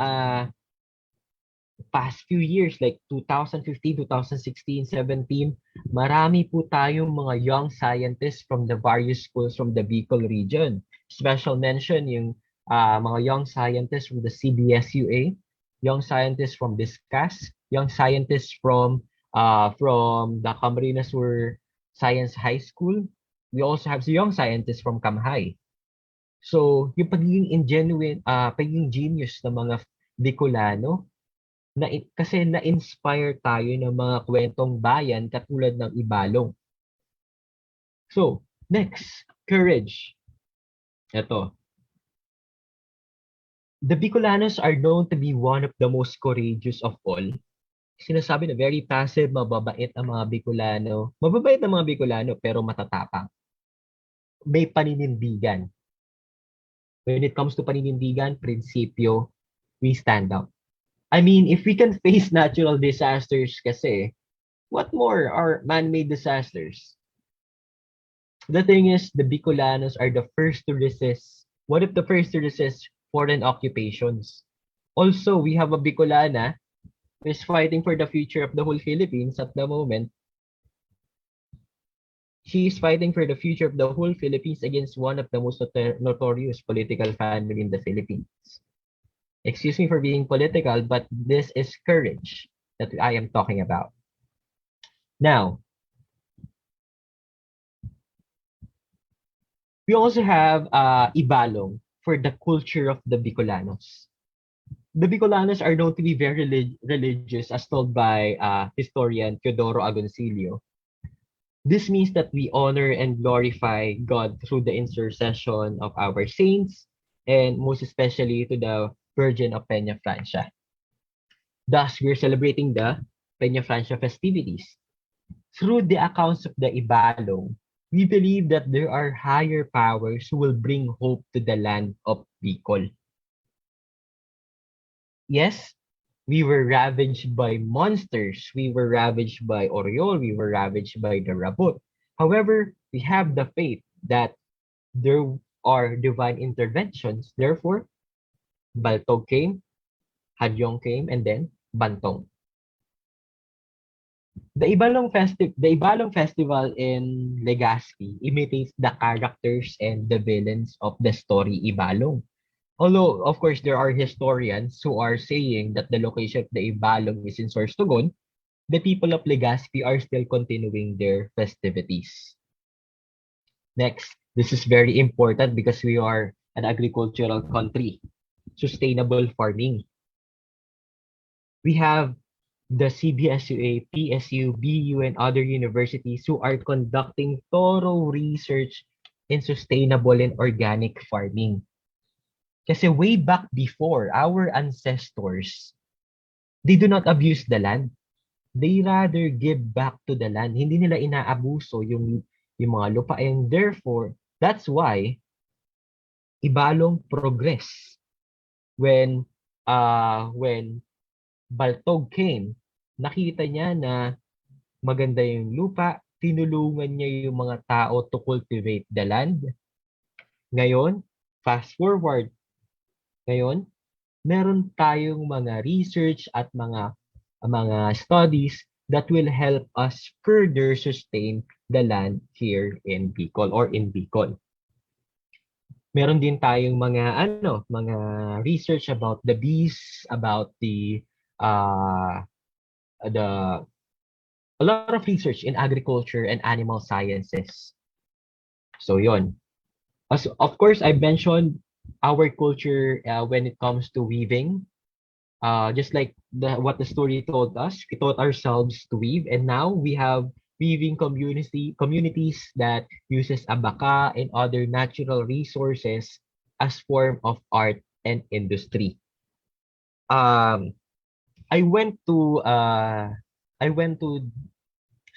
past few years, like 2015, 2016, 17, marami po tayong mga young scientists from the various schools from the Bicol region. Special mention yung mga young scientists from the CBSUA, young scientists from Discas, young scientists from the Camarines Sur Science High School. We also have young scientists from Kamhay. So, yung pagiging pagiging genius ng mga Bicolano, kasi na-inspire tayo ng mga kwentong bayan katulad ng Ibalong. So, next, courage. Ito. The Bicolanos are known to be one of the most courageous of all. Sinasabi na very passive, mababait ang mga Bicolano. Mababait ang mga Bicolano pero matatapang. May paninindigan. When it comes to paninindigan, prinsipyo, we stand out. I mean, if we can face natural disasters kasi, what more are man-made disasters? The thing is, the Bicolanos are the first to resist. What if the first to resist foreign occupations? Also, we have a Bicolana who is fighting for the future of the whole Philippines at the moment. She is fighting for the future of the whole Philippines against one of the most notorious political family in the Philippines. Excuse me for being political, but this is courage that I am talking about. Now, we also have Ibalong for the culture of the Bicolanos. The Bicolanos are known to be very religious, as told by historian Teodoro Agoncillo. This means that we honor and glorify God through the intercession of our saints, and most especially to the Virgin of Peña Francia. Thus, we're celebrating the Peña Francia festivities. Through the accounts of the Ibalong, we believe that there are higher powers who will bring hope to the land of Bicol. Yes, We were ravaged by monsters. We were ravaged by Oriol. We were ravaged by the Rabot. However, we have the faith that there are divine interventions. Therefore, Baltog came, Hadyong came, and then Bantong. The Ibalong Festival in Legazpi imitates the characters and the villains of the story Ibalong. Although, of course, there are historians who are saying that the location of the Ibalong is in Sorsogon, the people of Legazpi are still continuing their festivities. Next, this is very important because we are an agricultural country. Sustainable farming. We have the CBSUA, PSU, BU, and other universities who are conducting thorough research in sustainable and organic farming. Kasi way back before, our ancestors, they do not abuse the land. They rather give back to the land. Hindi nila inaabuso yung mga lupa. And therefore, that's why Ibalong progress. When Baltog came, nakita niya na maganda yung lupa, tinulungan niya yung mga tao to cultivate the land. Ngayon, fast forward, ngayon, meron tayong mga research at mga studies that will help us further sustain the land here in Bicol or in Bicol. Meron din tayong mga research about the bees, about a lot of research in agriculture and animal sciences. So yon. As of course, I mentioned our culture when it comes to weaving. Just like what the story told us, we taught ourselves to weave, and now we have weaving communities that uses abaka and other natural resources as form of art and industry. I went to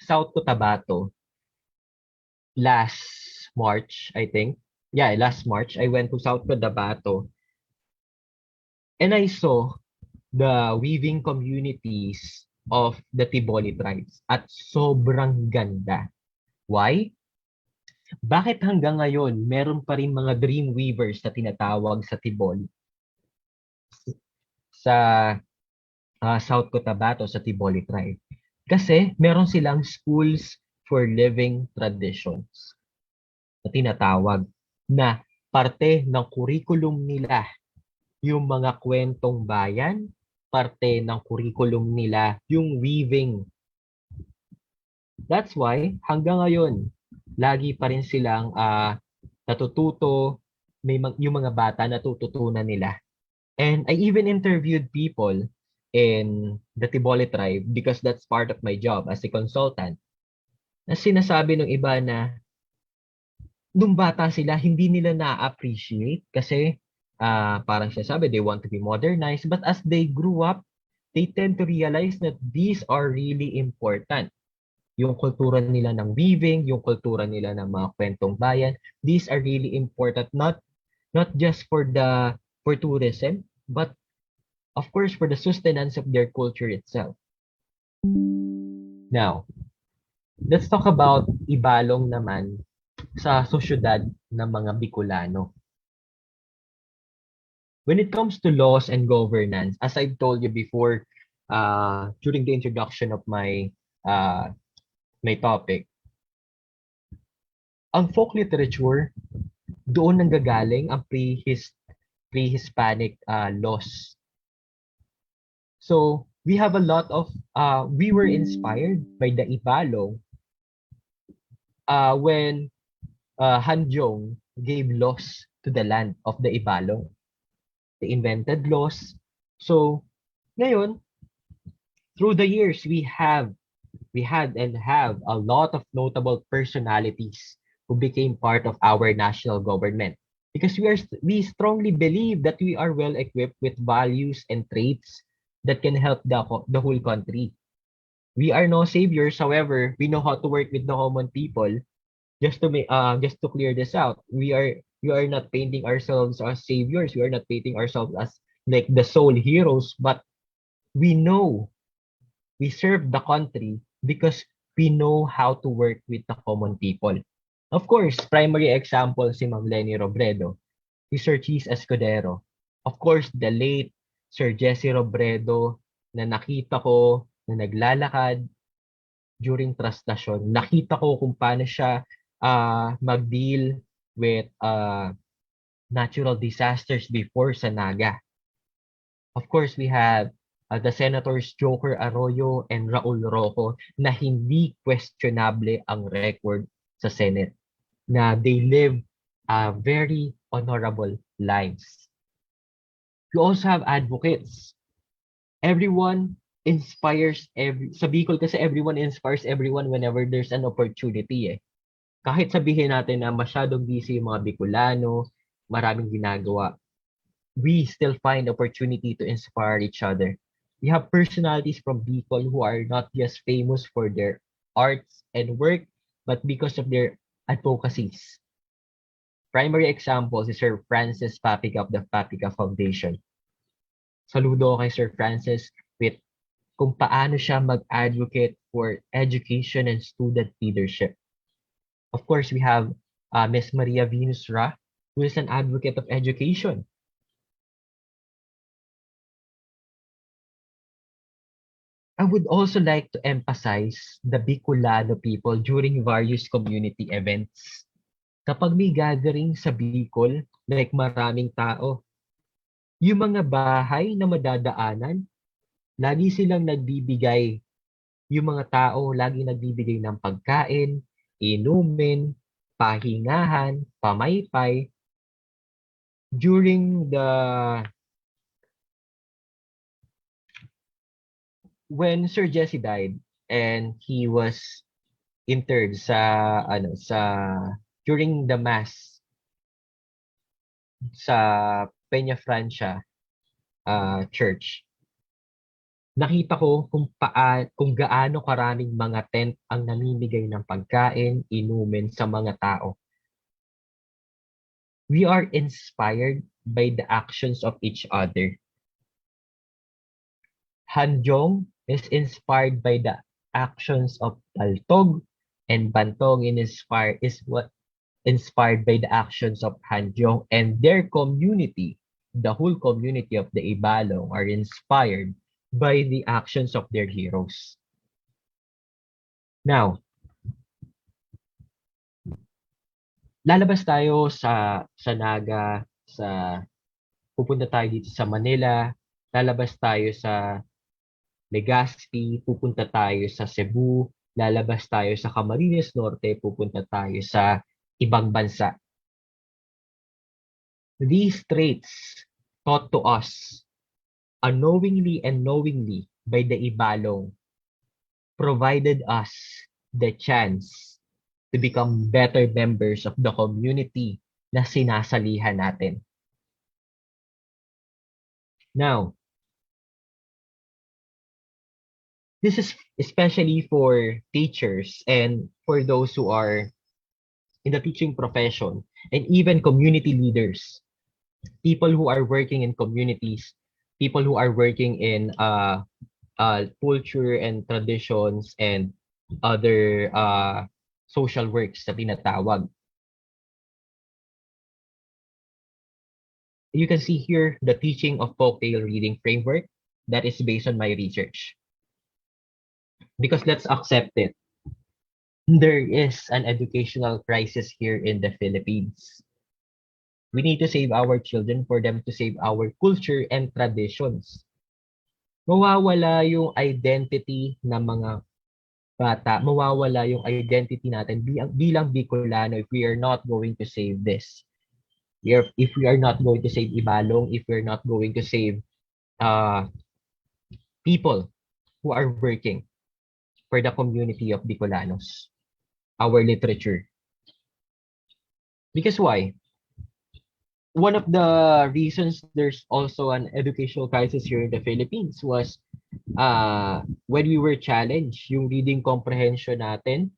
South Cotabato last March, I think. Yeah, last March I went to South Cotabato and I saw the weaving communities of the Tiboli tribes at sobrang ganda. Why? Bakit hanggang ngayon meron pa rin mga dream weavers na tinatawag sa Tiboli? Sa South Cotabato, sa Tiboli tribe. Kasi meron silang schools for living traditions na tinatawag na parte ng curriculum nila yung mga kwentong bayan, parte ng curriculum nila yung weaving. That's why hanggang ngayon lagi pa rin silang natututo, yung mga bata natututunan nila. And I even interviewed people in the Tiboli tribe because that's part of my job as a consultant. Na sinasabi ng iba na nung bata sila hindi nila na-appreciate kasi parang sinasabi they want to be modernized, but as they grew up they tend to realize that these are really important. Yung kultura nila ng weaving, yung kultura nila ng mga kwentong bayan, these are really important, not just for tourism, but of course for the sustenance of their culture itself. Now, let's talk about Ibalong naman sa sosyedad ng mga Bicolano. When it comes to laws and governance, as I've told you before during the introduction of my topic, ang folk literature, doon nanggagaling ang pre-Hispanic laws. So, we have a lot of, we were inspired by the Ibalong when Hanjong gave laws to the land of the Ibalong. They invented laws. So, ngayon, through the years, we had and have a lot of notable personalities who became part of our national government. Because we strongly believe that we are well equipped with values and traits that can help the whole country. We are no saviors, however, we know how to work with the common people. Just to clear this out, we are not painting ourselves as saviors. We are not painting ourselves as like the sole heroes, but We know we serve the country because we know how to work with the common people. Of course, primary example si Ma'am Lenny Robredo, si Sir Cheese Escudero. Of course, the late Sir Jesse Robredo na nakita ko na naglalakad during trastasyon. Nakita ko kung paano siya mag-deal with natural disasters before sa Naga. Of course, we have the Senators Joker Arroyo and Raul Roco na hindi questionable ang record sa Senate. Na they live very honorable lives. We also have advocates. Everyone inspires sa Bicol kasi everyone inspires everyone whenever there's an opportunity eh. Kahit sabihin natin na masyadong busy yung mga Bicolano, maraming ginagawa, we still find opportunity to inspire each other. We have personalities from Bicol who are not just famous for their arts and work, but because of their advocacies. Primary example si Sir Francis Papica of the Papica Foundation. Saludo kay Sir Francis with kung paano siya mag-advocate for education and student leadership. Of course, we have Ms. Maria Venus Ra, who is an advocate of education. I would also like to emphasize the Bicolano people during various community events. Kapag may gathering sa Bicol, like maraming tao, yung mga bahay na madadaanan, lagi silang nagbibigay, yung mga tao lagi nagbibigay ng pagkain, inumin, pahingahan, pamaypay. When Sir Jesse died and he was interred during the mass sa Peña Francia church, nakita ko kung gaano karaming mga tent ang namimigay ng pagkain, inumin sa mga tao. We are inspired by the actions of each other. Hanjong is inspired by the actions of Taltog, and Bantog inspired by the actions of Hanjong, and their community, the whole community of the Ibalong, are inspired by the actions of their heroes. Now, lalabas tayo sa Naga, pupunta tayo dito sa Manila, lalabas tayo sa Legazpi, pupunta tayo sa Cebu, lalabas tayo sa Camarines Norte, pupunta tayo sa ibang bansa. These traits taught to us unknowingly and knowingly by the Ibalong provided us the chance to become better members of the community na sinasalihan natin. Now, this is especially for teachers and for those who are in the teaching profession and even community leaders, people who are working in communities, people who are working in culture and traditions and other social works na tinatawag. You can see here the teaching of folktale reading framework that is based on my research. Because let's accept it. There is an educational crisis here in the Philippines. We need to save our children for them to save our culture and traditions. Mawawala yung identity ng mga bata, mawawala yung identity natin bilang Bicolano if we are not going to save this. If we are not going to save Ibalong, if we're not going to save people who are working for the community of Bicolanos, our literature. Because why? One of the reasons there's also an educational crisis here in the Philippines was when we were challenged, yung reading comprehension natin,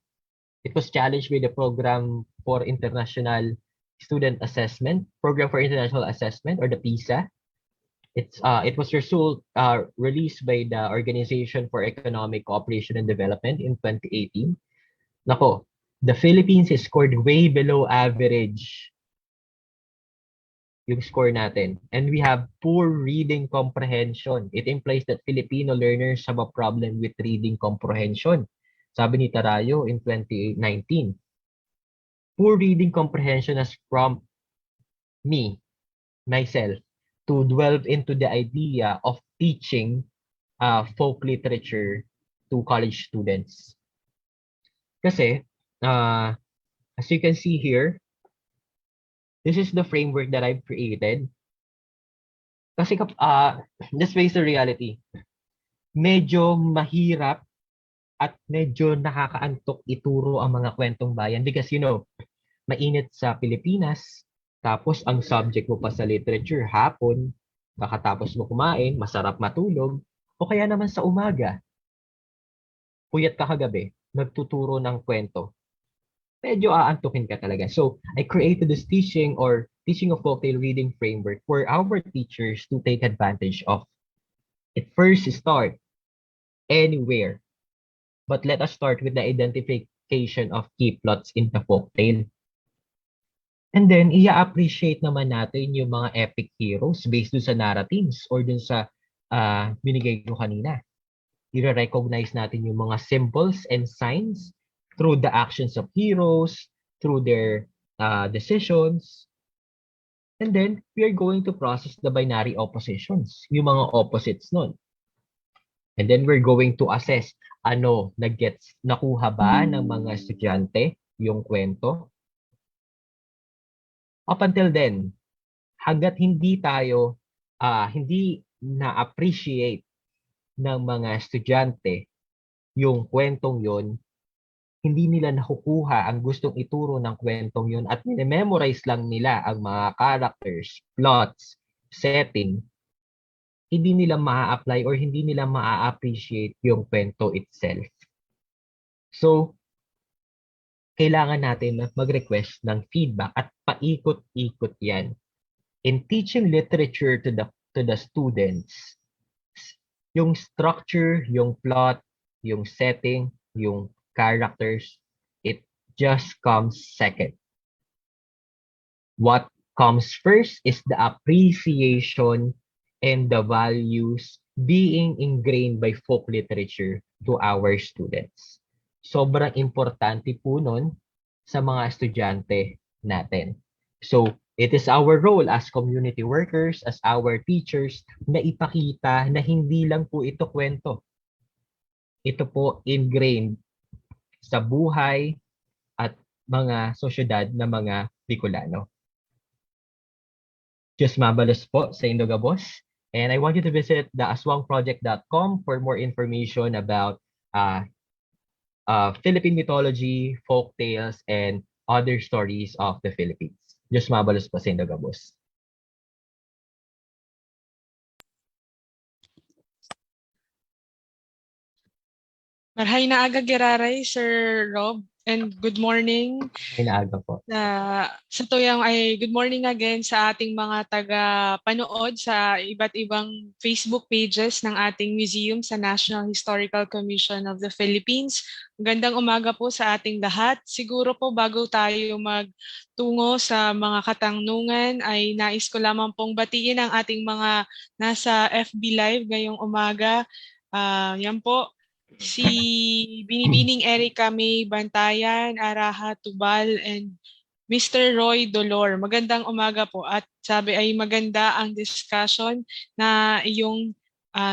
it was challenged by the Program for International Student Assessment, Program for International Assessment, or the PISA. It was released by the Organization for Economic Cooperation and Development in 2018. Nako, the Philippines is scored way below average yung score natin. And we have poor reading comprehension. It implies that Filipino learners have a problem with reading comprehension. Sabi ni Tarayo in 2019. Poor reading comprehension has prompted myself, to delve into the idea of teaching folk literature to college students. Kasi, as you can see here, this is the framework that I've created. Kasi, let's face the reality, medyo mahirap at medyo nakakaantok ituro ang mga kwentong bayan because, mainit sa Pilipinas, tapos ang subject mo pa sa literature, hapon, kakatapos mo kumain, masarap matulog, o kaya naman sa umaga, puyat ka kagabi, nagtuturo ng kwento. Medyo aantukin ka talaga. So, I created this teaching of folktale reading framework for our teachers to take advantage of. It first start anywhere. But let us start with the identification of key plots in the folktale. And then, i-appreciate naman natin yung mga epic heroes based dun sa narratives or dun sa binigay ko kanina. I-recognize natin yung mga symbols and signs through the actions of heroes, through their decisions. And then, we are going to process the binary oppositions, yung mga opposites nun. And then, we're going to assess, nakuha ba ng mga estudyante yung kwento? Up until then, hanggat hindi tayo, hindi na-appreciate ng mga estudyante yung kwentong yon, hindi nila nakukuha ang gustong ituro ng kwentong yon at memorize lang nila ang mga characters, plots, setting, hindi nila maa-apply or hindi nila maa-appreciate yung kwento itself. So, kailangan natin mag-request ng feedback at paikot-ikot yan. In teaching literature to the students, yung structure, yung plot, yung setting, yung characters, it just comes second. What comes first is the appreciation and the values being ingrained by folk literature to our students. Sobrang importante po nun sa mga estudyante natin. So, it is our role as community workers, as our teachers, na ipakita na hindi lang po ito kwento. Ito po ingrained sa buhay at mga sosyedad ng mga Bicolano. Just mabalos po sa Indogabos. And I want you to visit the aswangproject.com for more information about Philippine mythology, folk tales, and other stories of the Philippines. Diyos mabalos po sa Indogabos. Marhay na aga giraray, Sir Rob, and good morning. Ay naaga po. Sa tuyang ay good morning again sa ating mga taga-panood sa iba't ibang Facebook pages ng ating museum sa National Historical Commission of the Philippines. Magandang umaga po sa ating lahat. Siguro po bago tayo magtungo sa mga katanungan ay nais ko lamang pong batiin ang ating mga nasa FB Live ngayong umaga. Yan po. Si Binibining Erica May Bantayan, Araha Tubal, and Mr. Roy Dolor. Magandang umaga po at sabi ay maganda ang discussion na iyong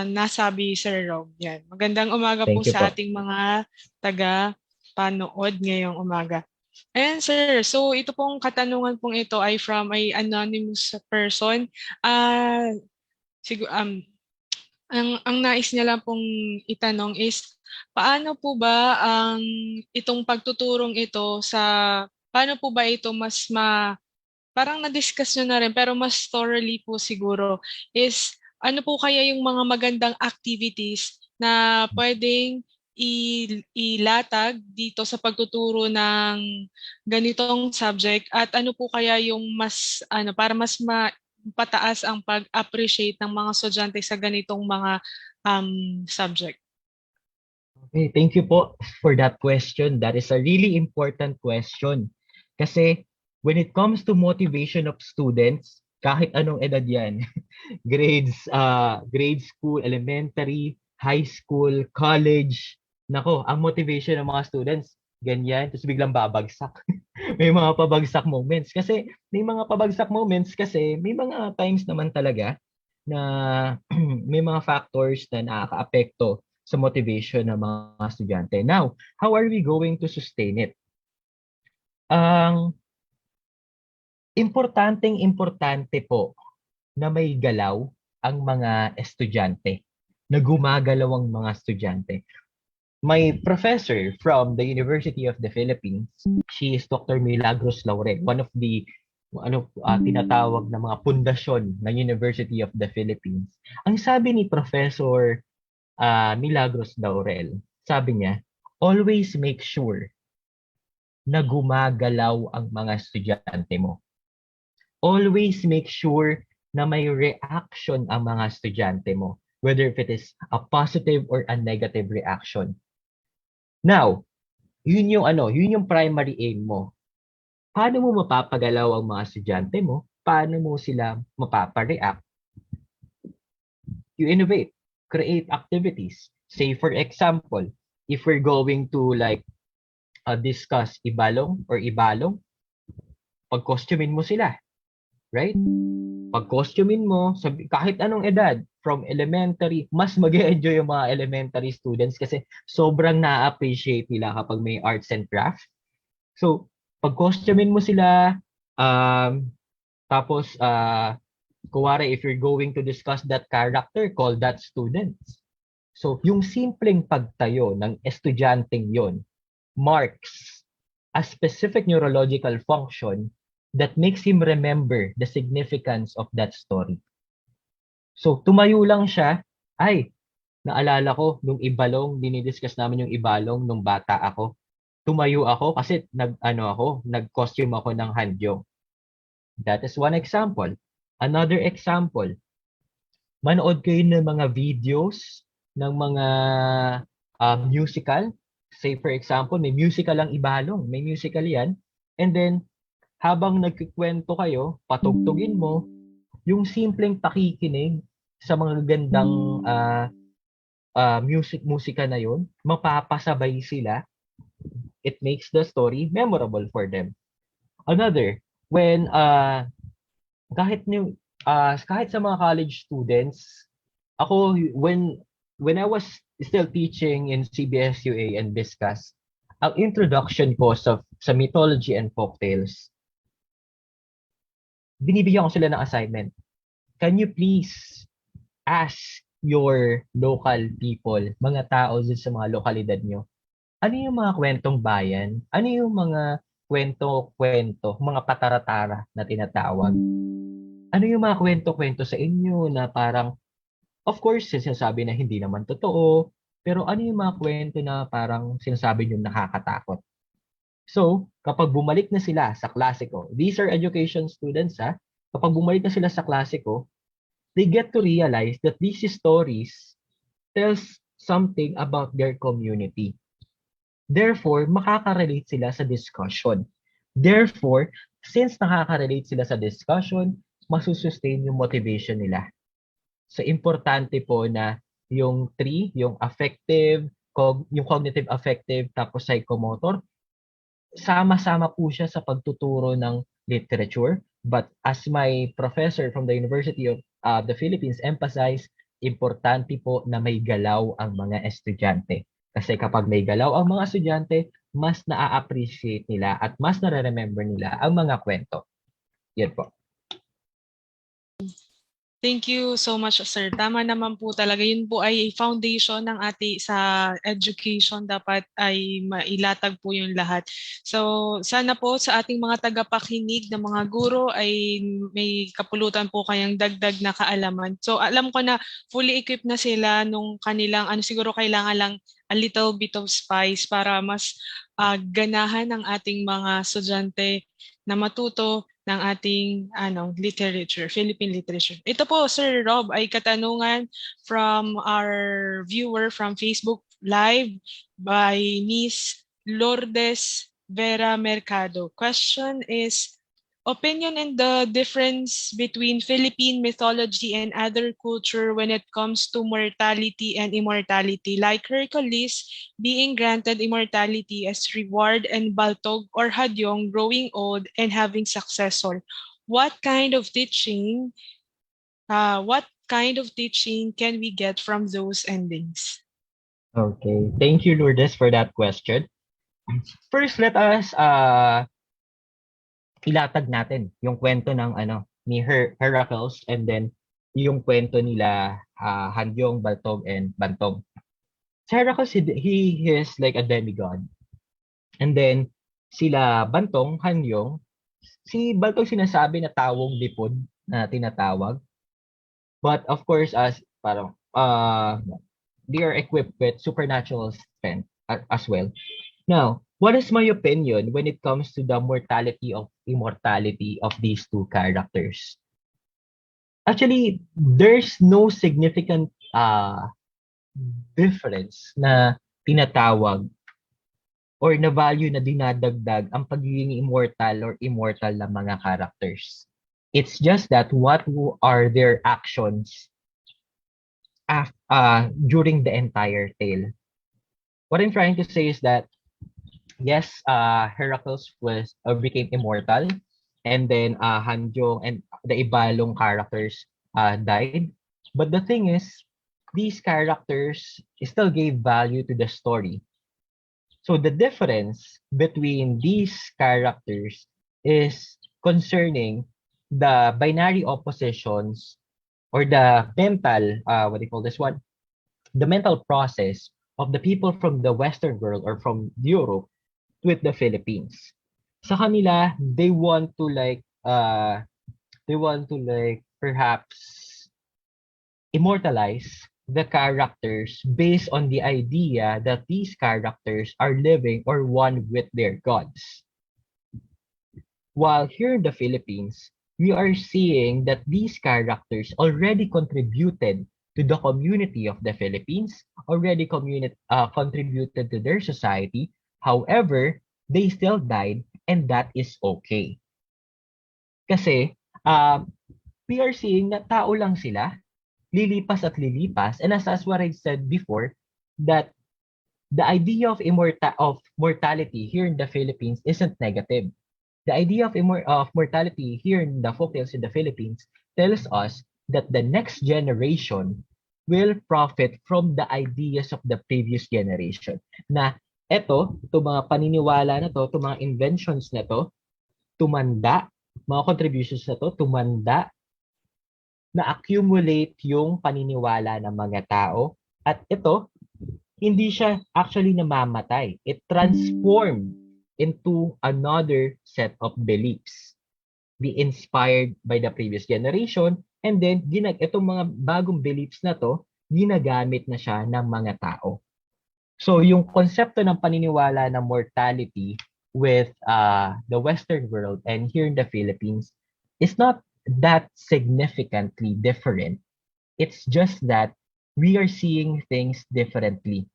nasabi, Sir Rob. Yan. Magandang umaga po sa ating mga taga-panood ngayong umaga. Ayan, sir. So ito pong katanungan pong ito ay from ay anonymous person. Ang nais niya lang pong itanong is, paano po ba ang itong pagtuturong ito paano po ba ito parang na-discuss nyo na rin, pero mas thoroughly po siguro, is ano po kaya yung mga magandang activities na pwedeng ilatag dito sa pagtuturo ng ganitong subject at ano po kaya yung para mas pataas ang pag-appreciate ng mga estudyante sa ganitong mga subject? Okay, thank you po for that question. That is a really important question. Kasi when it comes to motivation of students, kahit anong edad yan, grade school, elementary, high school, college, nako, ang motivation ng mga students, ganyan, tapos biglang babagsak. May mga pabagsak moments. Kasi may mga times naman talaga na may mga factors na nakakaapekto sa motivation ng mga estudyante. Now, how are we going to sustain it? Ang importante po na may galaw ang mga estudyante, na gumagalaw ang mga estudyante. My professor from the University of the Philippines, she is Dr. Milagros Laurel, one of the tinatawag na mga pundasyon ng University of the Philippines. Ang sabi ni Professor Milagros Laurel, sabi niya, always make sure na gumagalaw ang mga estudyante mo. Always make sure na may reaction ang mga estudyante mo, whether if it is a positive or a negative reaction. Now, yun yung primary aim mo. Paano mo mapapagalaw ang mga estudyante mo? Paano mo sila mapapareact? You innovate, create activities. Say for example, if we're going to discuss ibalong or ibalong, pag-costumin mo sila. Right? Pag-costumin mo, kahit anong edad, from elementary, mas mag-enjoy yung mga elementary students kasi sobrang na-appreciate nila kapag may arts and crafts. So, pag-costumin mo sila, tapos, kuwari, if you're going to discuss that character, call that students. So, yung simpleng pagtayo ng estudyanteng yon marks a specific neurological function that makes him remember the significance of that story. So, tumayo lang siya, ay, naalala ko, nung ibalong, dinidiscuss namin yung ibalong nung bata ako. Tumayo ako kasi nag-costume ako ng handyong. That is one example. Another example, manood kayo ng mga videos ng mga musical. Say for example, may musical ang ibalong, may musical yan. And then, habang nagkikwento kayo, patugtugin mo, yung simpleng pakikinig sa mga gandang musika na yun, mapapasabay sila. It makes the story memorable for them. Another, when kahit sa mga college students, ako when I was still teaching in CBSUA and BISCAS, ang introduction ko sa mythology and folktales, binibigyan ko sila ng assignment. Can you please ask your local people, mga tao sa mga lokalidad nyo, ano yung mga kwentong bayan? Ano yung mga kwento-kwento, mga pataratara na tinatawag? Ano yung mga kwento-kwento sa inyo na parang, of course, sinasabi na hindi naman totoo, pero ano yung mga kwento na parang sinasabi nyo nakakatakot? So, kapag bumalik na sila sa klasiko, these are education students, kapag bumalik na sila sa klasiko, they get to realize that these stories tells something about their community. Therefore, makaka-relate sila sa discussion. Therefore, since nakaka-relate sila sa discussion, masusustain yung motivation nila. So, importante po na yung 3, yung affective, yung cognitive affective, tapos psychomotor, sama-sama po siya sa pagtuturo ng literature. But as my professor from the University of the Philippines emphasized, importante po na may galaw ang mga estudyante. Kasi kapag may galaw ang mga estudyante, mas na-appreciate nila at mas nare-remember nila ang mga kwento. Yan po. Thank you so much, sir. Tama naman po talaga. Yun po ay foundation ng ating sa education. Dapat ay mailatag po yung lahat. So, sana po sa ating mga tagapakinig na mga guro ay may kapulutan po kayang dagdag na kaalaman. So, alam ko na fully equipped na sila nung kanilang, siguro kailangan lang a little bit of spice para mas ganahan ng ating mga estudyante na matuto ng ating literature, Philippine literature. Ito po, Sir Rob, ay katanungan from our viewer from Facebook Live by Miss Lourdes Vera Mercado. Question is, opinion and the difference between Philippine mythology and other culture when it comes to mortality and immortality, like Hercules being granted immortality as reward and Baltog or Hadyong growing old and having successor. What kind of teaching can we get from those endings? Okay. Thank you, Lourdes, for that question. First, let us ilatag natin yung kwento ng ni Heracles, and then yung kwento nila Handyong, Baltog, and Bantog. Si Heracles, he is like a demigod. And then sila Bantong, Hanyong, si Baltog sinasabi na tawong lipod na tinatawag. But of course, as parang they are equipped with supernatural strength as well. Now, what is my opinion when it comes to the mortality of immortality of these two characters? Actually, there's no significant difference na tinatawag or na value na dinadagdag ang pagiging immortal ng mga characters. It's just that what are their actions during the entire tale. What I'm trying to say is that yes, Heracles became immortal, and then Hanjong and the Ibalong characters died. But the thing is, these characters still gave value to the story. So the difference between these characters is concerning the binary oppositions or the mental, what do you call this one? The mental process of the people from the Western world or from Europe with the Philippines. Sa kanila, they want to perhaps immortalize the characters based on the idea that these characters are living or one with their gods. While here in the Philippines, we are seeing that these characters already contributed to the community of the Philippines, already contributed to their society. However, they still died, and that is okay. Kasi we are seeing na tao lang sila, lilipas at lilipas, and as what I said before, that the idea of mortality here in the Philippines isn't negative. The idea of mortality here in the folktales in the Philippines tells us that the next generation will profit from the ideas of the previous generation. Na itong mga paniniwala na to, itong mga inventions na to, tumanda, mga contributions na to, tumanda, na-accumulate yung paniniwala ng mga tao. At ito, hindi siya actually namamatay. It transformed into another set of beliefs. Be inspired by the previous generation, and then itong mga bagong beliefs na to, ginagamit na siya ng mga tao. So yung konsepto ng paniniwala ng mortality with the Western world and here in the Philippines is not that significantly different. It's just that we are seeing things differently.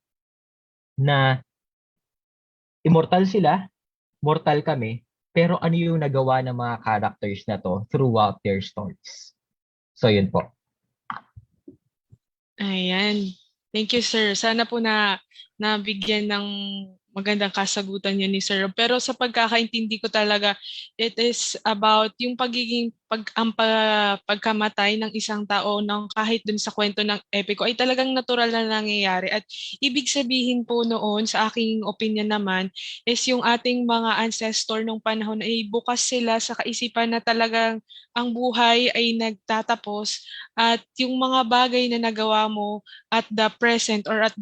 Na immortal sila, mortal kami, pero ano yung nagawa ng mga characters na to throughout their stories. So yun po. Ayan. Thank you, sir. Sana po na nabigyan ng magandang kasagutan yun ni Sir. Pero sa pagkakaintindi ko talaga, it is about yung pagkamatay ng isang tao ng kahit dun sa kwento ng epiko ay talagang natural na nangyayari. At ibig sabihin po noon, sa aking opinion naman, is yung ating mga ancestor nung panahon ay bukas sila sa kaisipan na talagang ang buhay ay nagtatapos at yung mga bagay na nagawa mo at the present or at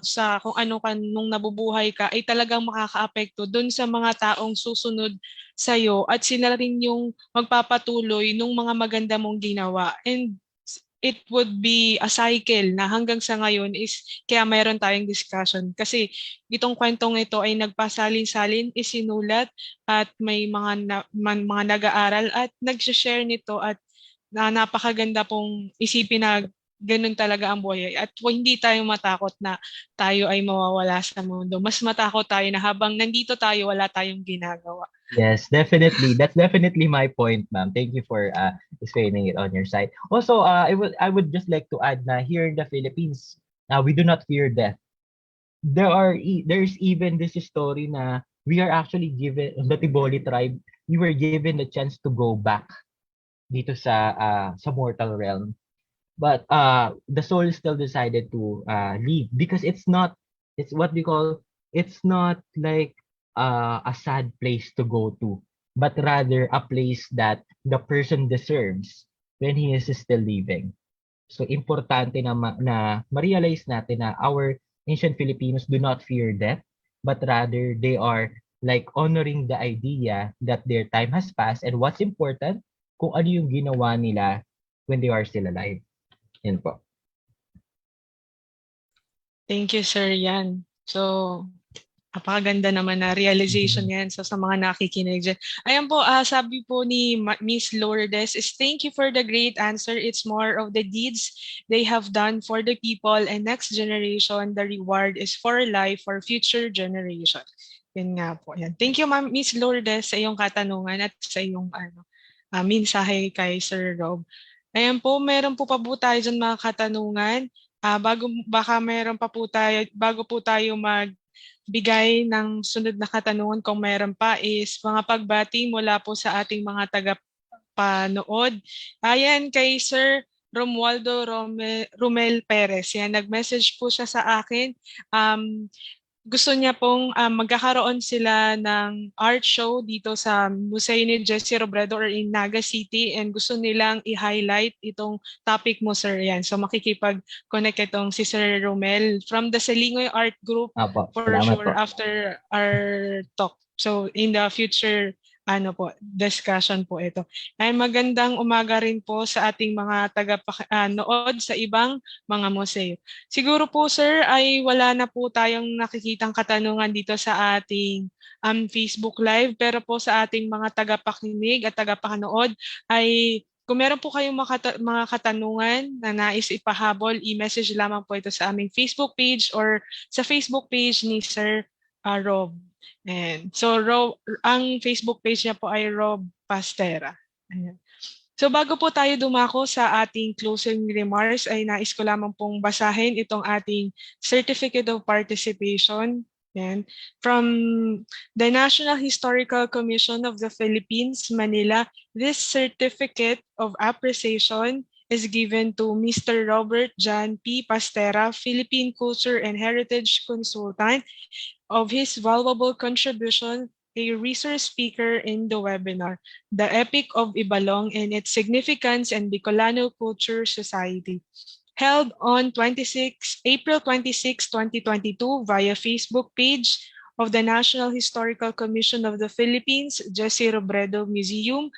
sa kung ano ka nung nabubuhay ka ay talagang makakaapekto dun sa mga taong susunod sa'yo at sila rin yung magpapatuloy nung mga maganda mong ginawa. And it would be a cycle na hanggang sa ngayon is kaya mayroon tayong discussion. Kasi itong kwentong ito ay nagpasalin-salin, isinulat at may mga nag-aaral at nag-share nito at napakaganda pong isipin na ganun talaga ang buhay. At hindi tayo matakot na tayo ay mawawala sa mundo. Mas matakot tayo na habang nandito tayo, wala tayong ginagawa. Yes, definitely. That's definitely my point, ma'am. Thank you for explaining it on your side. Also, I would just like to add na here in the Philippines, we do not fear death. There's even this story na we are actually given, the Tiboli tribe, we were given the chance to go back dito sa mortal realm. But the soul still decided to leave because it's what we call, it's not like a sad place to go to, but rather a place that the person deserves when he is still living. So importante na ma-realize natin na our ancient Filipinos do not fear death, but rather they are like honoring the idea that their time has passed, and what's important, kung ano yung ginawa nila when they are still alive. Yan po. Thank you, Sir Yan. So, napakaganda naman na realization yan sa mga nakikinig dyan. Ayan po, sabi po ni Miss Lourdes is thank you for the great answer. It's more of the deeds they have done for the people and next generation. The reward is for life for future generation. Yan nga po. Yan. Thank you, Miss Lourdes, sa iyong katanungan at sa iyong mensahe kay Sir Rob. Ayan po, meron po pa po tayo dyan mga katanungan. Bago po tayo magbigay ng sunod na katanungan kung meron pa is mga pagbati mula po sa ating mga tagapanood. Ayan kay Sir Romualdo Romel Perez. Yan, nag-message po siya sa akin. Gusto niya pong magkakaroon sila ng art show dito sa Museo ni Jesse Robredo or in Naga City and gusto nilang i-highlight itong topic mo, sir. Yan. So makikipag-connect itong si Sir Romel from the Salingoy Art Group for sure po. After our talk. So in the future discussion po ito. Ay magandang umaga rin po sa ating mga tagapanood sa ibang mga museo. Siguro po sir ay wala na po tayong nakikitang katanungan dito sa ating Facebook Live pero po sa ating mga tagapakinig at tagapanood ay kung meron po kayong mga katanungan na nais ipahabol, i-message lamang po ito sa aming Facebook page or sa Facebook page ni Sir Rob. And so ang Facebook page niya po ay Rob Pastera. Ayan. So bago po tayo dumako sa ating closing remarks ay nais ko lamang pong basahin itong ating Certificate of Participation. Ayan. From the National Historical Commission of the Philippines, Manila, this Certificate of Appreciation is given to Mr. Robert John P. Pastera, Philippine Culture and Heritage Consultant, of his valuable contribution, a resource speaker in the webinar, The Epic of Ibalong and its Significance in Bicolano Culture Society, held on April 26, 2022 via Facebook page of the National Historical Commission of the Philippines, Jesse Robredo Museum,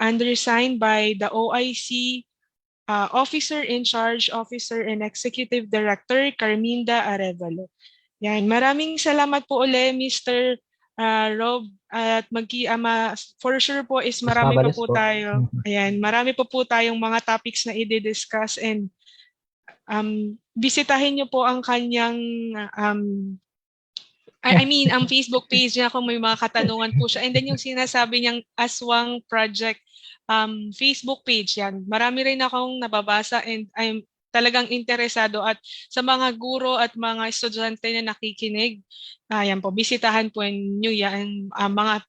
undersigned by the OIC Officer in Charge, Officer and Executive Director, Carminda Arevalo. Yan, maraming salamat po ulit, Mr. Rob. At for sure po is marami pa po tayo. Ayan, marami pa po tayong mga topics na i-discuss and bisitahin niyo po ang kanyang ang Facebook page niya kung may mga katanungan po siya. And then yung sinasabi niyang Aswang Project Facebook page yan. Marami rin akong nababasa and I'm talagang interesado at sa mga guro at mga estudyante na nakikinig, ayan po, bisitahan po nyo yan, mga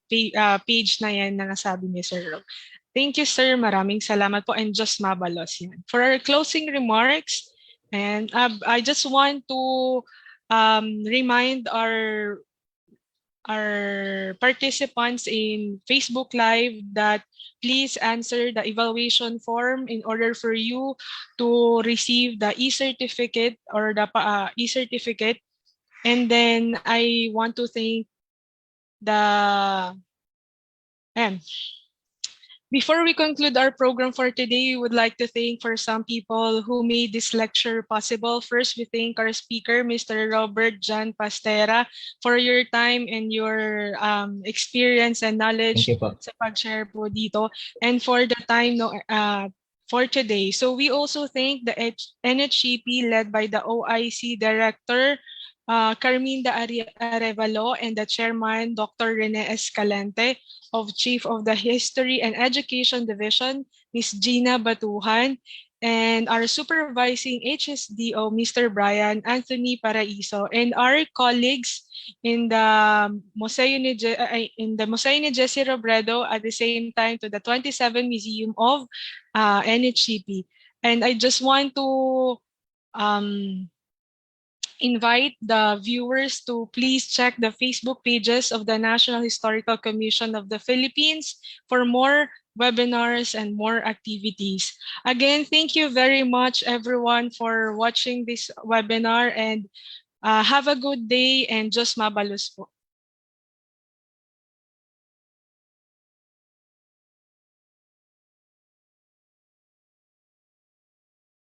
page na yan na nasabi ni Sir Rob. Thank you, sir. Maraming salamat po and just mabalos yan. For our closing remarks, and I just want to remind our participants in Facebook Live that please answer the evaluation form in order for you to receive the e-certificate or the e-certificate. And then I want to thank Before we conclude our program for today, we would like to thank for some people who made this lecture possible. First, we thank our speaker, Mr. Robert John Pastera, for your time and your experience and knowledge Thank you po. sa pag-share po dito, and for the time for today. So we also thank the NHCP led by the OIC Director, Carminda Arevalo, and the Chairman, Dr. Rene Escalante, of Chief of the History and Education Division, Ms. Gina Batuhan, and our supervising HSDO, Mr. Brian Anthony Paraiso, and our colleagues in the Museo ni Jesse Robredo, at the same time to the 27 Museum of NHCP. And I just want to invite the viewers to please check the Facebook pages of the National Historical Commission of the Philippines for more webinars and more activities. Again, thank you very much everyone for watching this webinar, and have a good day, and just mabalos po.